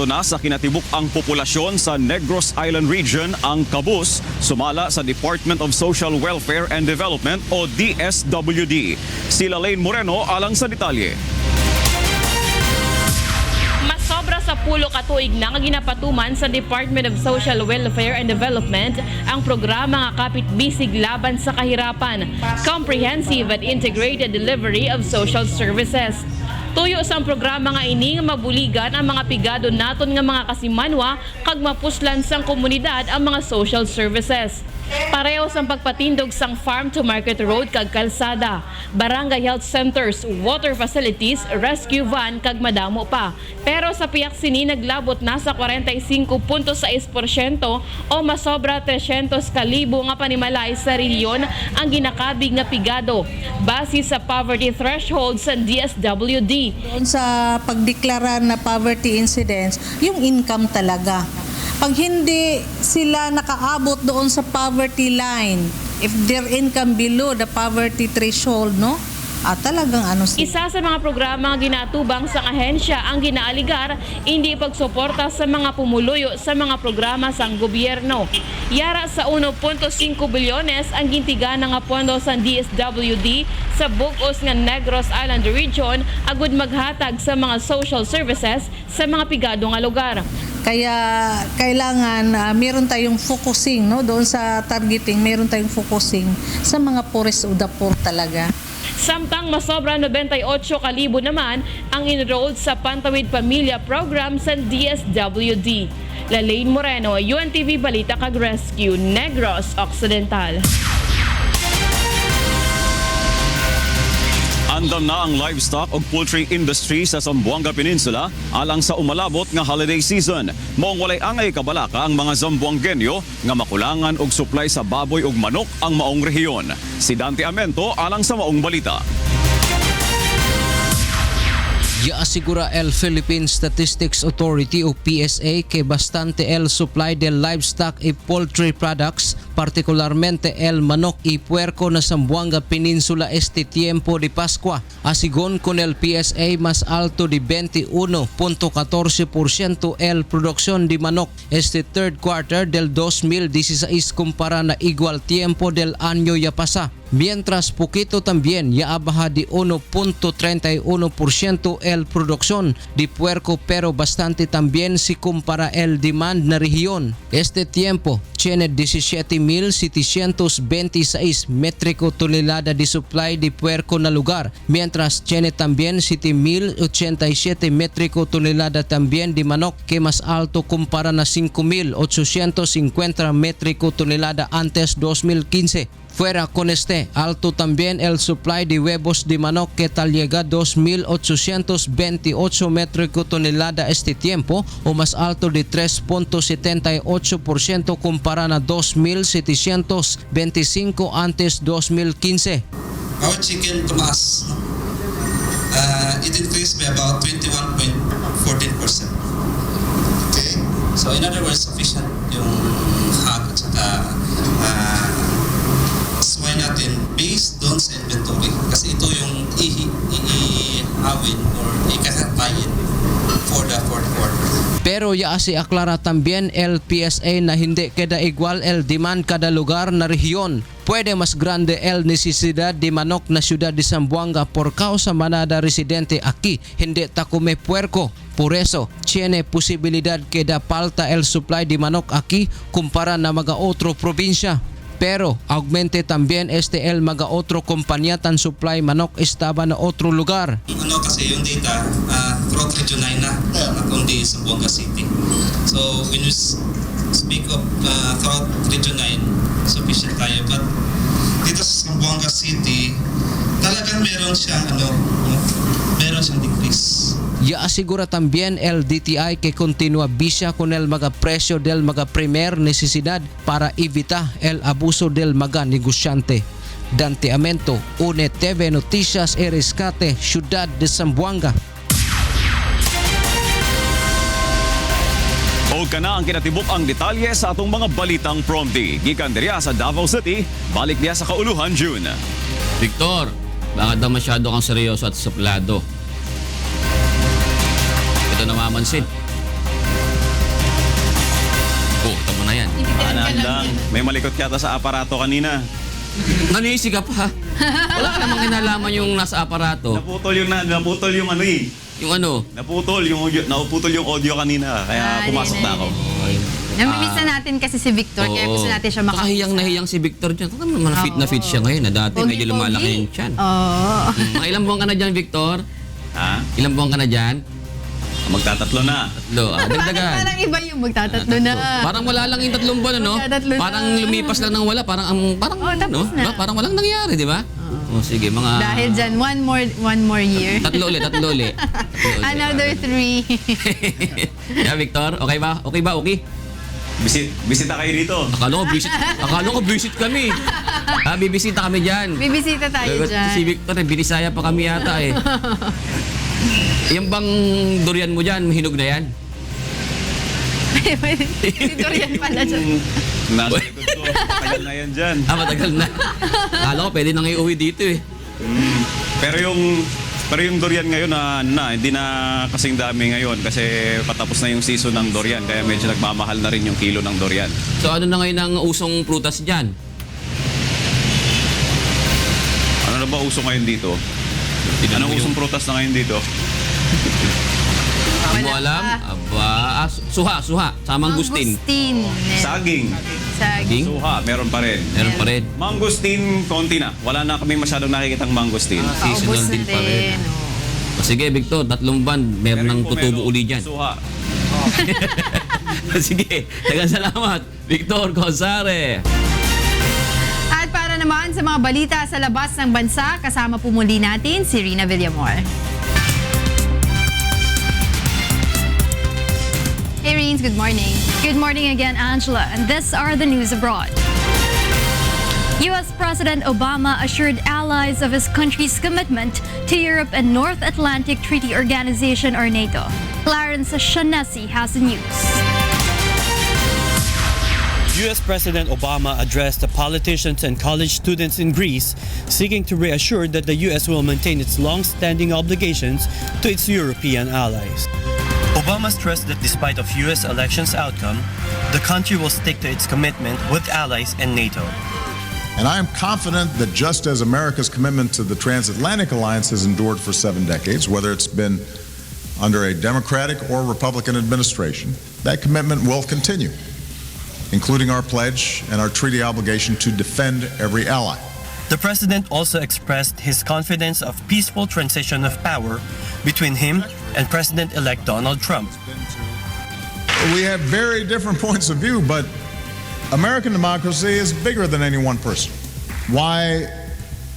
na sa kinatibuk ang populasyon sa Negros Island Region ang kabus sumala sa Department of Social Welfare and Development o DSWD. Sila Lane Moreno alang sa detalye. Sobra sa 10 katuig na nga ginapatuman sa Department of Social Welfare and Development ang programa nga kapit bisig laban sa kahirapan, Comprehensive and Integrated Delivery of Social Services. Tuyo sa programa nga ini nga mabuligan ang mga pigado naton nga mga kasimanwa kag mapuslan sang komunidad ang mga social services. Pareho sa pagpatindog sang farm to market road kag kalsada, barangay health centers, water facilities, rescue van kag madamo pa. Pero sa piyak sini naglabot na sa 45.6% o masobra 300,000 nga panimalay sa rehiyon ang ginakabig nga pigado base sa poverty threshold sa DSWD. Doon sa pagdeklara na poverty incidence, yung income talaga. Pag hindi sila nakaabot doon sa poverty line, if their income below the poverty threshold, no? Talagang Isa sa mga programa nga ginatubang sa ahensya ang ginaaligar hindi pagsuporta sa mga pumuluyo sa mga programa sang gobyerno. Yara sa 1.5 bilyones ang gintigana nga pondo sa DSWD sa bug-os nga Negros Island Region agud maghatag sa mga social services sa mga pigado nga lugar. Kaya kailangan meron tayong focusing, no? Doon sa targeting, meron tayong focusing sa mga poorest of the poor talaga. Samtang masobra 98,000 naman ang enrolled sa Pantawid Pamilya Program sa DSWD. Lalaine Moreno, UNTV Balita kag Rescue, Negros Occidental. Andam na ang livestock o poultry industry sa Zamboanga Peninsula alang sa umalabot nga holiday season. Maong walay angay kabalaka ang mga Zamboangenyo nga makulangan og supply sa baboy ug manok ang maong rehiyon. Si Dante Amento alang sa maong balita. Asegura el Philippine Statistics Authority o PSA que bastante el supply del livestock y poultry products, particularmente el manok y puerco na Zamboanga Peninsula este tiempo de Pascua. Asigon con el PSA más alto de 21.14% el producción de manok este third quarter del 2016 compara na igual tiempo del año ya pasa. Mientras poquito también ya baja de 1.31% el producción de puerco pero bastante también si compara el demand na región. Este tiempo tiene 17,726 métrico tonelada de supply de puerco na lugar, mientras tiene también 7,087 métrico tonelada también de manok que más alto compara na 5,850 métrico tonelada antes 2015. Fuera con este, alto también el supply de huevos de manok que tal llega 2,828 métrico tonelada este tiempo o más alto de 3.78% compara a 2,725 antes 2015. Our chicken tumaas. It increased by about 21.14%. Okay. So in other words, sufficient yung hog at saka swine natin based doon sa inventory. Kasi ito yung iihawin or ikakatayin for the fourth quarter. Pero ya se aclara también el PSA na hindi queda igual el demand kada lugar na rehiyon. Puede mas grande el necesidad de manok na ciudad de Zamboanga por causa manada residente aquí hindi ta come puerco. Por eso, tiene posibilidad que da falta el supply de manok aquí kumpara na mga otro probinsya. Pero aumente también el mga otro compañía tan supply manok estaba na otro lugar. Kasi yung data throughout Region 9 na, kundi sa Zamboanga City. So when you speak of throughout Region 9, sufficient tayo. But dito sa Zamboanga City, talagang meron siyang decrease. Ya asegura también el DTI que continúa visa con el mga precio del mga primer necesidad para evitar el abuso del mga negosyante. Dante Amento, UNTV Noticias y Rescate, Ciudad de Zamboanga. O kana ang kinatibuk ang detalye sa atong mga balitang Promdi. Gikan diriya sa Davao City, balik diya sa Kauluhan, June. Victor, bakit daw masyado kang seryoso at suplado? Ito namamansin. Oh, tama na yan. Anandang, may malikot yata sa aparato kanina. Nanisi ka pa. Wala ka namang kinalaman yung nasa aparato. Naputol yung ano eh. Yung ano? Naputol yung audio kanina, kaya pumasok na ako. Namimiss na natin kasi si Victor, kaya gusto natin siya makausap. Nakahiyang nahiyang si Victor dyan. Kung naman fit na fit siya ngayon. Dati medyo lumalaki yung tiyan. Oo. Mga ilang buwan ka na dyan, Victor? Ha? Ilang buwan ka na dyan? Magtatatlo na. Tatlo. Dagdagan. Parang iba yung magtatatlo na. Parang wala lang yung 3 buwan, ano? Parang lumipas lang ng wala. Parang tapos na. Parang walang nangyari, di ba? Sige, mga... Dahil dyan, one more year. Tatlo uli. Another 3. Yeah, Victor, okay ba? Okay? Bisita kayo dito. Akala ko visit kami. Bibisita kami dyan. Bibisita tayo dyan. Si Victor, binisaya pa kami yata eh. Yung bang durian mo dyan, hinog na yan? Si durian pala dyan. Nasa likod ko, matagal na yan dyan. Matagal na. Akala ko pwede nang iuwi dito eh. Pero yung durian ngayon hindi na kasing dami ngayon kasi patapos na yung season ng durian kaya medyo nagmamahal na rin yung kilo ng durian. So ano na ngayon ang usong prutas dyan? Ano na ba uso ngayon dito? Anong usong prutas na ngayon dito? Hindi mo alam? Aba, suha. Mangustin. Saging. Suha, meron pa rin. Mangustin, konti na. Wala na kami masyadong nakikitang mangustin. Seasonal din pa rin. Sige, Victor, 3 buwan, meron nang tutubo uli dyan. Suha. Sige, tagang salamat, Victor Cosare. At para naman sa mga balita sa labas ng bansa, kasama po muli natin si Rina Villamor. Hey Reens, good morning. Good morning again, Angela, and these are the news abroad. U.S. President Obama assured allies of his country's commitment to Europe and North Atlantic Treaty Organization or NATO. Clarence Shaughnessy has the news. U.S. President Obama addressed the politicians and college students in Greece, seeking to reassure that the U.S. will maintain its long-standing obligations to its European allies. Obama stressed that despite of U.S. elections outcome, the country will stick to its commitment with allies and NATO. And I am confident that just as America's commitment to the transatlantic alliance has endured for 7 decades, whether it's been under a Democratic or Republican administration, that commitment will continue, including our pledge and our treaty obligation to defend every ally. The president also expressed his confidence of peaceful transition of power between him and President-elect Donald Trump. We have very different points of view, but American democracy is bigger than any one person. Why,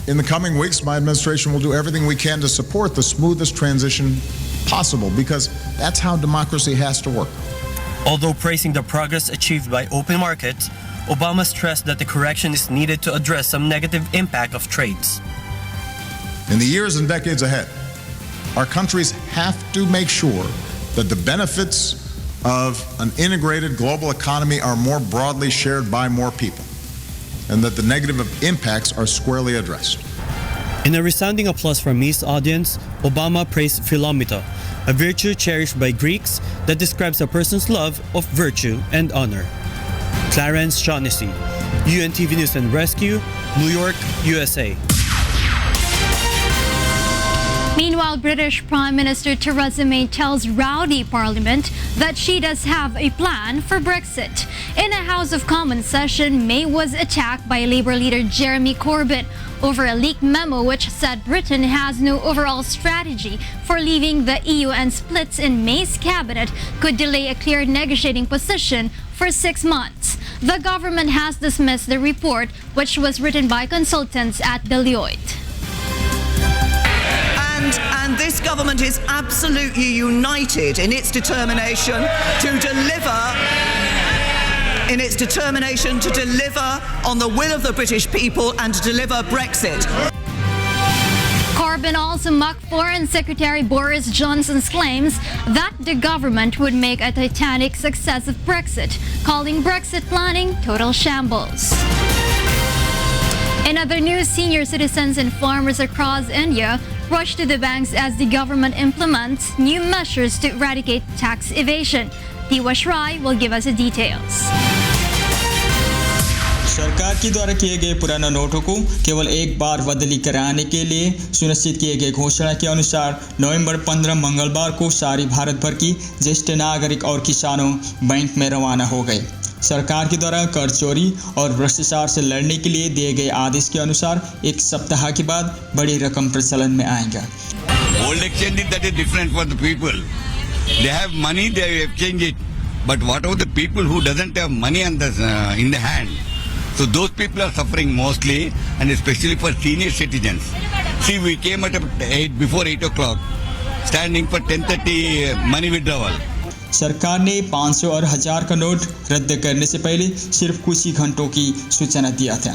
in the coming weeks, my administration will do everything we can to support the smoothest transition possible, because that's how democracy has to work. Although praising the progress achieved by open markets, Obama stressed that the correction is needed to address some negative impact of trades. In the years and decades ahead, our countries have to make sure that the benefits of an integrated global economy are more broadly shared by more people, and that the negative impacts are squarely addressed. In a resounding applause from his audience, Obama praised Philomita, a virtue cherished by Greeks that describes a person's love of virtue and honor. Clarence Shaughnessy, UNTV News and Rescue, New York, USA. Meanwhile, British Prime Minister Theresa May tells rowdy Parliament that she does have a plan for Brexit. In a House of Commons session, May was attacked by Labour leader Jeremy Corbyn over a leaked memo which said Britain has no overall strategy for leaving the EU, and splits in May's cabinet could delay a clear negotiating position for 6 months. The government has dismissed the report, which was written by consultants at Deloitte. And this government is absolutely united in its determination to deliver on the will of the British people and to deliver Brexit. Corbyn and also mocked Foreign Secretary Boris Johnson's claims that the government would make a Titanic success of Brexit, calling Brexit planning total shambles. In other news, senior citizens and farmers across India rush to the banks as the government implements new measures to eradicate tax evasion. Diwash Rai will give us the details. सरकार के द्वारा किए गए पुराना नोटों को केवल एक बार बदली कराने के लिए सुनिश्चित किए गए घोषणा के अनुसार नवंबर 15 मंगलवार को सारी भारत भर की ज्येष्ठ नागरिक और किसानों बैंक में रवाना हो गए। सरकार के द्वारा कर चोरी और भ्रष्टाचार से लड़ने के लिए दिए गए आदेश के अनुसार एक सप्ताह के बाद बड़ी रकम प्रचलन में आएगा। Old exchange that is different for the people. They have money, they exchange it. But what about the people who doesn't have money in the hand? So those people are suffering mostly, and especially for senior citizens. See, we came at before 8 o'clock, standing for 10:30 money withdrawal. सरकार ने 500 और 1000 का नोट रद्द करने से पहले सिर्फ कुछ ही घंटों की सूचना दिया था।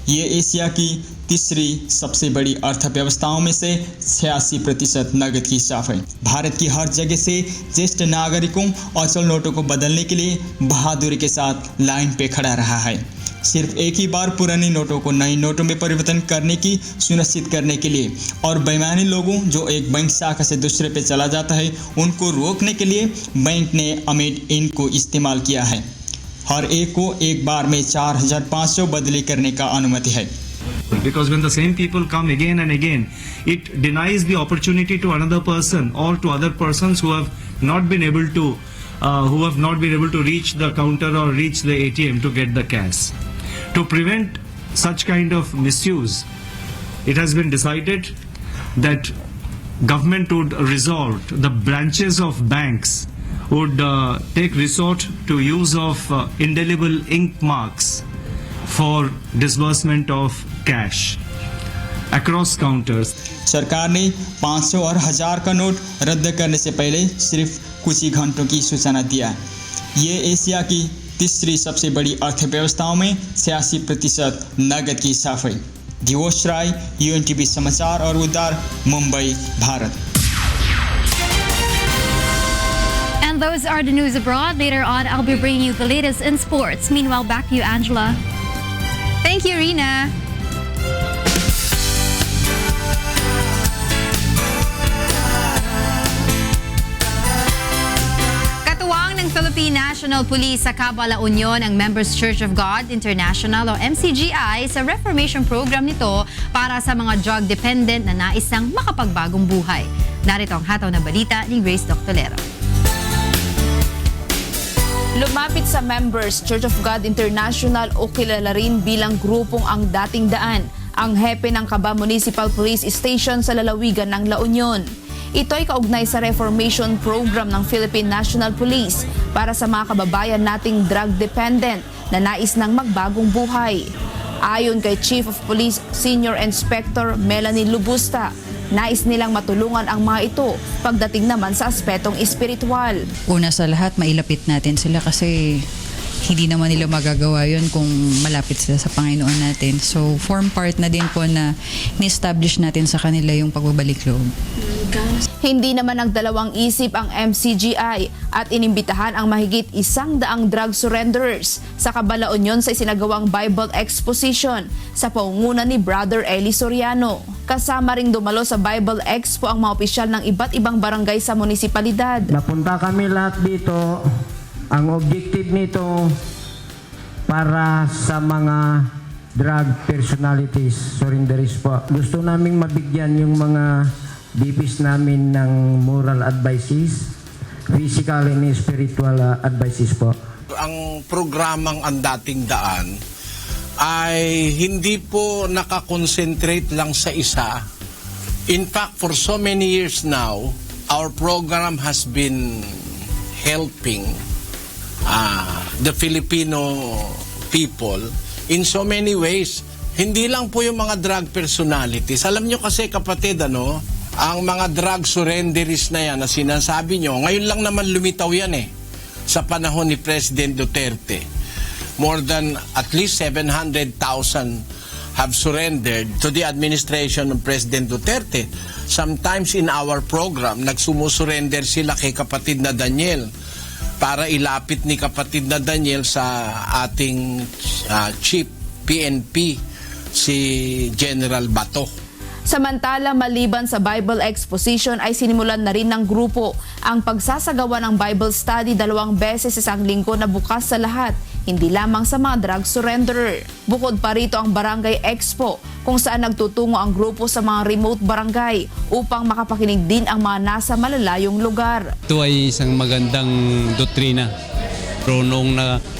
ये एशिया की तीसरी सबसे बड़ी अर्थव्यवस्थाओं में से 86% नकद की साफ है। भारत की हर जगह से ज्येष्ठ नागरिकों अचल नोटों को बदलने के लिए बहादुरी के साथ लाइन पे खड़ा रहा है। सिर्फ एक ही बार पुराने नोटों को नए नोटों में परिवर्तन करने की सुनिश्चित करने के लिए और बेईमानी लोगों जो एक बैंक शाखा से दूसरे पे चला जाता है उनको रोकने के लिए बैंक ने अमेड इन को इस्तेमाल किया है। हर एक को एक बार में 4500 बदली करने का अनुमति है। Because when the same people come again and again, it denies the opportunity to another person or to other persons who have not been able to reach the counter or reach the ATM to get the cash. To prevent such kind of misuse, it has been decided that government would resort, the branches of banks would take resort to use of indelible ink marks for disbursement of cash across counters. सरकार ने 500 और 1000 का नोट रद्द करने से पहले सिर्फ कुछ ही घंटों की सूचना दिया। ये एशिया की तीसरी सबसे बड़ी अर्थव्यवस्थाओं में 86% नकद की साफ है। दिवोश राय, UNTV समाचार और उद्धार, मुंबई, Bharat. And those are the news abroad. Later on, I'll be bringing you the latest in sports. Meanwhile, back to you, Angela. Thank you, Rina. Katuwang ng Philippine National Police sa Cabo La Union ang Members Church of God International o MCGI sa reformation program nito para sa mga drug dependent na nais ng makapagbagong buhay. Narito ang hataw na balita ni Grace Doctolero. Lumapit sa Members Church of God International o kilala rin bilang grupong Ang Dating Daan, ang hepe ng Caba Municipal Police Station sa lalawigan ng La Union. Ito ay kaugnay sa reformation program ng Philippine National Police para sa mga kababayan nating drug dependent na nais ng magbagong buhay. Ayon kay Chief of Police Senior Inspector Melanie Lubusta, nais nilang matulungan ang mga ito pagdating naman sa aspetong espiritual. Una sa lahat, mailapit natin sila kasi hindi naman nila magagawa yun kung malapit sila sa Panginoon natin. So, form part na din po na ni-establish natin sa kanila yung pagbabalik loob. Hindi naman nagdalawang isip ang MCGI at inimbitahan ang mahigit 100 drug surrenderers sa Caba La Union sa isinagawang Bible Exposition sa pangunguna ni Brother Eli Soriano. Kasama ring dumalo sa Bible Expo ang mga opisyal ng iba't ibang barangay sa munisipalidad. Napunta kami lahat dito. Ang objective nito para sa mga drug personalities, surrenderies po. Gusto naming mabigyan yung mga DPs namin ng moral advices, physical and spiritual advices po. Ang programang Ang Dating Daan ay hindi po nakakonsentrate lang sa isa. In fact, for so many years now, our program has been helping the Filipino people in so many ways. Hindi lang po yung mga drug personalities. Alam nyo kasi kapatid, ang mga drug surrenderies na yan na sinasabi nyo, ngayon lang naman lumitaw yan sa panahon ni President Duterte. More than at least 700,000 have surrendered to the administration of President Duterte. sometimes in our program, nagsumusurrender sila kay kapatid na Daniel para ilapit ni kapatid na Daniel sa ating chief PNP, si General Bato. Samantala, maliban sa Bible exposition ay sinimulan na rin ng grupo ang pagsasagawa ng Bible study 2 beses sa isang linggo na bukas sa lahat, hindi lamang sa mga drug surrenderer. Bukod pa rito ang Barangay Expo, kung saan nagtutungo ang grupo sa mga remote barangay upang makapakinig din ang mga nasa malalayong lugar. Ito ay isang magandang doktrina. Pero nung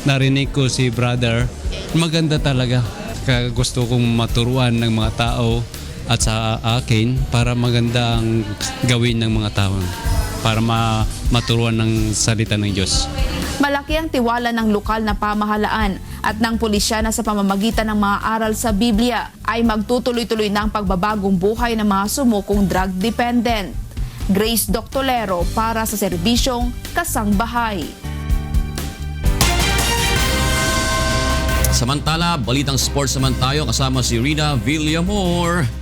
narinig ko si brother, maganda talaga. Kaya gusto kong maturuan ng mga tao at sa akin para maganda ang gawin ng mga tao para maturuan ng salita ng Diyos. Malaki ang tiwala ng lokal na pamahalaan at ng pulisya na sa pamamagitan ng mga aral sa Biblia ay magtutuloy-tuloy na ang pagbabagong buhay ng mga sumukong drug dependent. Grace Doctolero para sa serbisyong Kasangbahay. Samantala, balitang sports naman tayo kasama si Rina Villamor.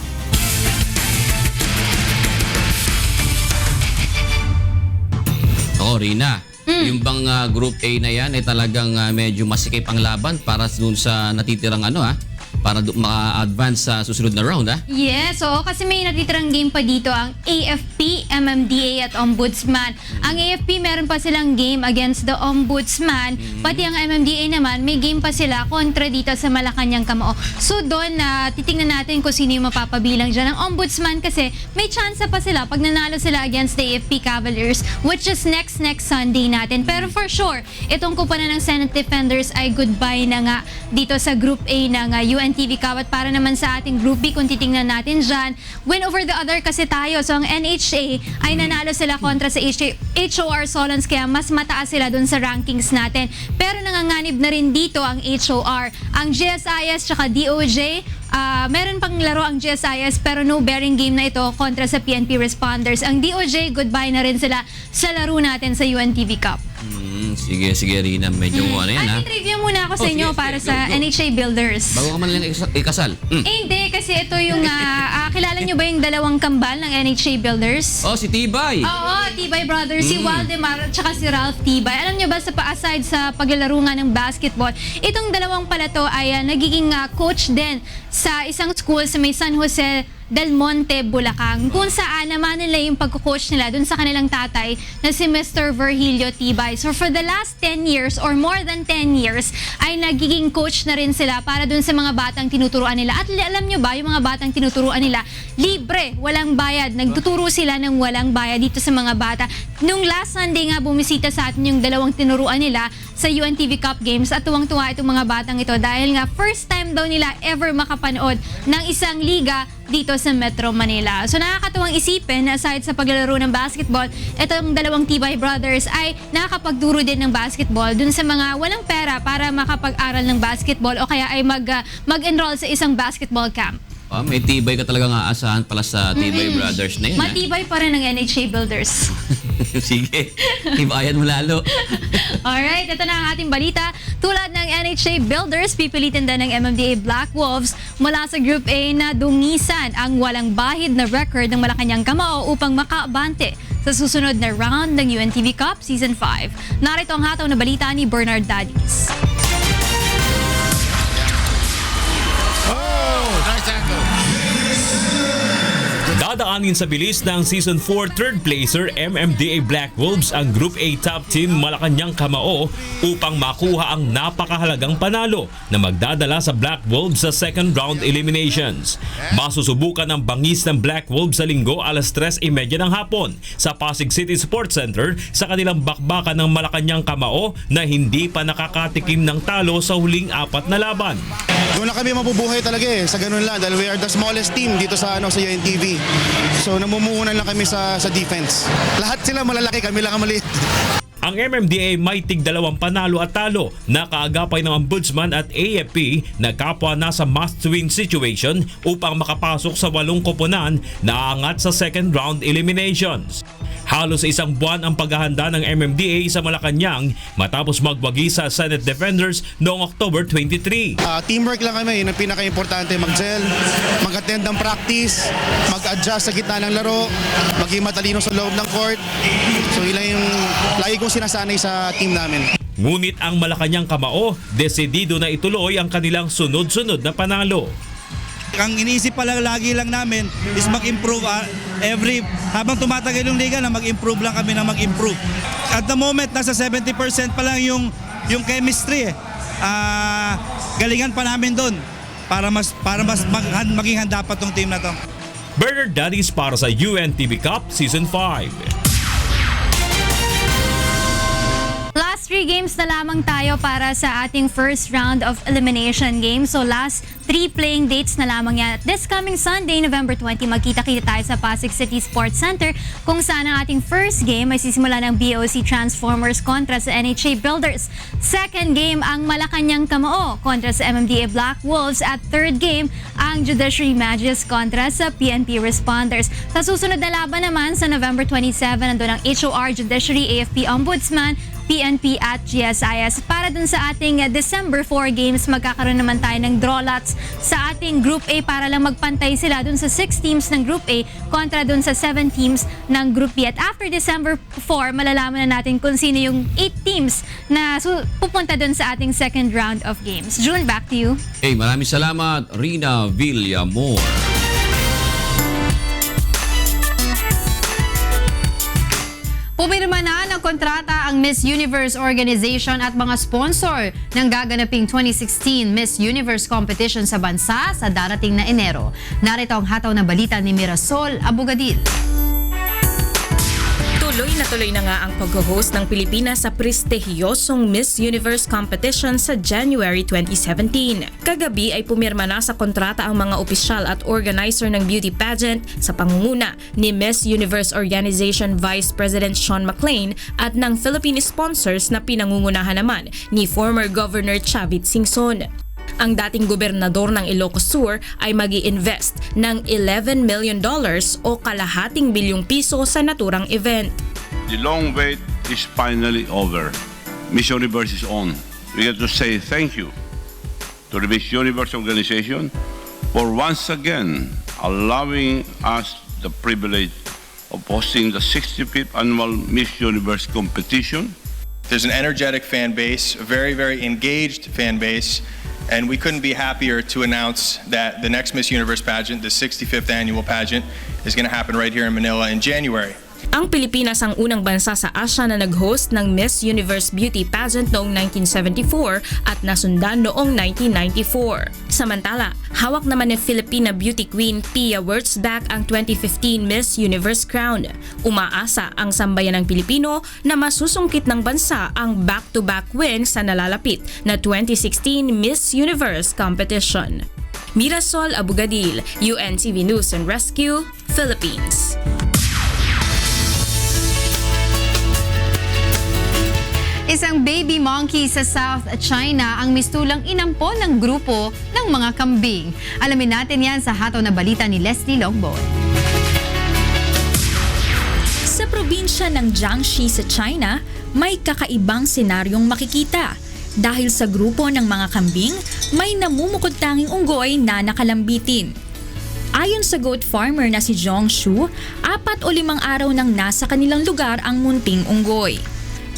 Rina, yung bang Group A na yan ay talagang medyo masikip ang laban para dun sa natitirang para ma-advance sa susunod na round, Yes, so kasi may natitirang game pa dito ang AFP, MMDA at Ombudsman. Ang AFP meron pa silang game against the Ombudsman, pati ang MMDA naman may game pa sila kontra dito sa Malacanang Kamao. So doon titingnan natin kung sino yung mapapabilang dyan. Ang Ombudsman kasi may chance pa sila pag nanalo sila against the AFP Cavaliers, which is next Sunday natin. Pero for sure, itong kupanan ng Senate Defenders ay goodbye na nga dito sa Group A ng UNTV Cup. At para naman sa ating Group B, kung titingnan natin dyan, win over the other kasi tayo. So ang NHA ay nanalo sila kontra sa HOR Solons, kaya mas mataas sila dun sa rankings natin. Pero nanganganib na rin dito ang HOR. Ang GSIS tsaka DOJ, meron pang laro ang GSIS pero no bearing game na ito kontra sa PNP Responders. Ang DOJ, goodbye na rin sila sa laro natin sa UNTV Cup. Sige Rina, medyo ano yan At trivia muna ako sa inyo para sa NHA Builders. Bago ka man lang ikasal. Hindi, kasi ito yung, kilala nyo ba yung dalawang kambal ng NHA Builders? Si Tibay. Oo, Tibay Brothers, si Waldemar at saka si Ralph Tibay. Alam nyo ba, aside sa paglalaro nga ng basketball, itong dalawang pala to ay nagiging coach din sa isang school sa may San Jose Del Monte, Bulacan, kung saan naman nila yung pagko-coach nila dun sa kanilang tatay na si Mr. Virgilio Tibay. So for the last 10 years or more than 10 years ay nagiging coach na rin sila para dun sa mga batang tinuturuan nila. At alam nyo ba, yung mga batang tinuturuan nila, libre, walang bayad. Nagtuturo sila ng walang bayad dito sa mga bata. Nung last Sunday nga bumisita sa atin yung dalawang tinuruan nila sa UNTV Cup Games at tuwang-tuwa itong mga batang ito dahil nga first time daw nila ever makapanood ng isang liga dito sa Metro Manila. So nakakatuwang isipin na aside sa paglalaro ng basketball, itong dalawang Tibay Brothers ay nakakapagturo din ng basketball dun sa mga walang pera para makapag-aral ng basketball o kaya ay mag-enroll sa isang basketball camp. May tibay ka talagang aasahan pala sa Tibay Brothers na yun. Matibay pa rin ng NHA Builders. Sige, ibayan mo lalo. Alright, ito na ang ating balita. Tulad ng NHA Builders, pipilitin din ng MMDA Black Wolves mula sa Group A na dungisan ang walang bahid na record ng Malacanang Kamao upang makaabante sa susunod na round ng UNTV Cup Season 5. Narito ang hataw na balita ni Bernard Dadis. Dadaanin sa bilis ng Season 4 third placer MMDA Black Wolves ang Group A top team Malacanang Kamao upang makuha ang napakahalagang panalo na magdadala sa Black Wolves sa second round eliminations. Masusubukan ang bangis ng Black Wolves sa linggo alas 3:30 ng hapon sa Pasig City Sports Center sa kanilang bakbakan ng Malacanang Kamao na hindi pa nakakatikim ng talo sa huling 4 na laban. Doon na kami mabubuhay talaga sa ganun lang dahil we are the smallest team dito sa sa UNTV. So namumuhunan lang kami sa defense. Lahat sila malalaki, kami lang ang maliit. Ang MMDA may tig-2 panalo at talo na kaagapay ng Ombudsman at AFP na kapwa nasa must-win situation upang makapasok sa 8 koponan na aangat sa second round eliminations. Halos isang buwan ang paghahanda ng MMDA sa Malacanang matapos magwagi sa Senate Defenders noong October 23. Teamwork lang kami, yun ang pinaka-importante. Mag-gel, mag-attend ng practice, mag-adjust sa gitna ng laro, maging matalino sa loob ng court. So yun lang yung lagi kong sinasanay sa team namin. Ngunit ang Malacanang Kamao, desidido na ituloy ang kanilang sunod-sunod na panalo. Ang iniisip pala lagi lang namin is mag-improve habang tumatagal yung liga na mag-improve lang kami na mag-improve. At the moment, nasa 70% pa lang yung chemistry. Galingan pa namin doon para maging handa pa tong team na to. Bernard Daddies para sa UNTV Cup Season 5. Last 3 games na lamang tayo para sa ating first round of elimination game. So last 3 playing dates na lamang yan. This coming Sunday, November 20, magkita-kita tayo sa Pasig City Sports Center kung saan ang ating first game ay sisimula ng BOC Transformers kontra sa NHA Builders. Second game, ang Malacanang Kamao kontra sa MMDA Black Wolves. At third game, ang Judiciary Magis kontra sa PNP Responders. Sa susunod na laban naman sa November 27, nandun ang HOR, Judiciary, AFP Ombudsman, PNP at GSIS. Para dun sa ating December 4 games, magkakaroon naman tayo ng draw lots sa ating Group A para lang magpantay sila dun sa 6 teams ng Group A kontra dun sa 7 teams ng Group B. At after December 4, malalaman na natin kung sino yung 8 teams na pupunta dun sa ating second round of games. June, back to you. Hey, maraming salamat, Rina Villamor. Pumirma na ng kontrata ang Miss Universe Organization at mga sponsor ng gaganaping 2016 Miss Universe competition sa bansa sa darating na Enero. Narito ang hataw na balita ni Mirasol Abugadil. Tuloy na nga ang pag-host ng Pilipinas sa prestihiyosong Miss Universe competition sa January 2017. Kagabi ay pumirma na sa kontrata ang mga opisyal at organizer ng beauty pageant sa pangunguna ni Miss Universe Organization Vice President Sean McLean at ng Philippine sponsors na pinangungunahan naman ni former Governor Chavit Singson. Ang dating gobernador ng Ilocos Sur ay mag-i-invest ng $11 million o kalahating bilyong piso sa naturang event. The long wait is finally over. Miss Universe is on. We get to say thank you to the Miss Universe organization for once again allowing us the privilege of hosting the 65th annual Miss Universe competition. There's an energetic fan base, a very, very engaged fan base, and we couldn't be happier to announce that the next Miss Universe pageant, the 65th annual pageant, is going to happen right here in Manila in January. Ang Pilipinas ang unang bansa sa Asia na nag-host ng Miss Universe Beauty Pageant noong 1974 at nasundan noong 1994. Samantala, hawak naman ni Filipina beauty queen Pia Wurtzbach ang 2015 Miss Universe crown. Umaasa ang sambayan ng Pilipino na masusungkit ng bansa ang back-to-back win sa nalalapit na 2016 Miss Universe competition. Mirasol Abugadil, UNTV News and Rescue, Philippines. Isang baby monkey sa South China ang mistulang inampon ng grupo ng mga kambing. Alamin natin yan sa hataw na balita ni Leslie Longboy. Sa probinsya ng Jiangxi sa China, may kakaibang senaryong makikita. Dahil sa grupo ng mga kambing, may namumukod tanging unggoy na nakalambitin. Ayon sa goat farmer na si Zhong Shu, 4 o 5 araw nang nasa kanilang lugar ang munting unggoy.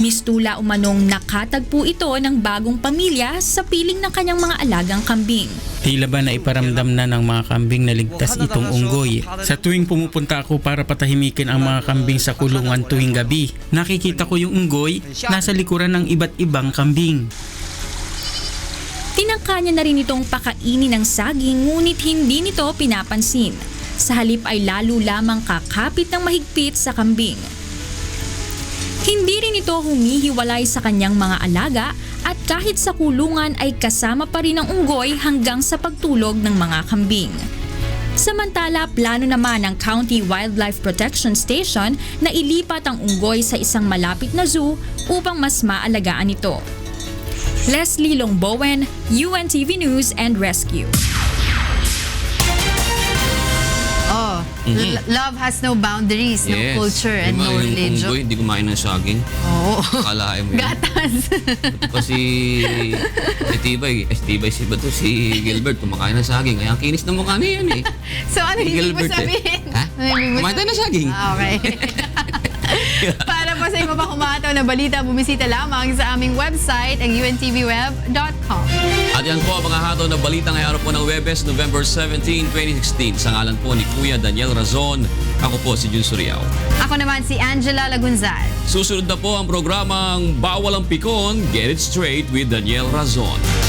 Mistula umanong nakatagpo ito ng bagong pamilya sa piling ng kanyang mga alagang kambing. Tila ba na iparamdam na ng mga kambing na ligtas itong unggoy? Sa tuwing pumupunta ako para patahimikin ang mga kambing sa kulungan tuwing gabi, nakikita ko yung unggoy nasa likuran ng iba't ibang kambing. Tinangka niya na rin itong pakainin ng saging ngunit hindi nito pinapansin. Sa halip ay lalo lamang kakapit ng mahigpit sa kambing. Hindi rin ito humihiwalay sa kanyang mga alaga at kahit sa kulungan ay kasama pa rin ang unggoy hanggang sa pagtulog ng mga kambing. Samantala, plano naman ng County Wildlife Protection Station na ilipat ang unggoy sa isang malapit na zoo upang mas maalagaan ito. Leslie Longbowen, UNTV News and Rescue. Oh, love has no boundaries, no culture, and no Yung religion. unggoy, hindi kumain ng saging. Oo. Kalahin mo yun. Gatas. Ito pa si si Gilbert, kumakain ng saging. Kaya ang kinis ng mukha niya yan eh. So ano Si hindi mo Gilbert, sabihin? Ha? Kumain tayo ng saging. Okay. Para po sa iba pang kumataw na balita, bumisita lamang sa aming website, ang untvweb.com. At yan po ang mga hataw na balita ngayong araw po ng Webes, November 17, 2016. Sa ngalan po ni Kuya Daniel Razon, ako po si Jun Suriao. Ako naman si Angela Lagunzad. Susunod na po ang programang Bawal ang Pikon, Get It Straight with Daniel Razon.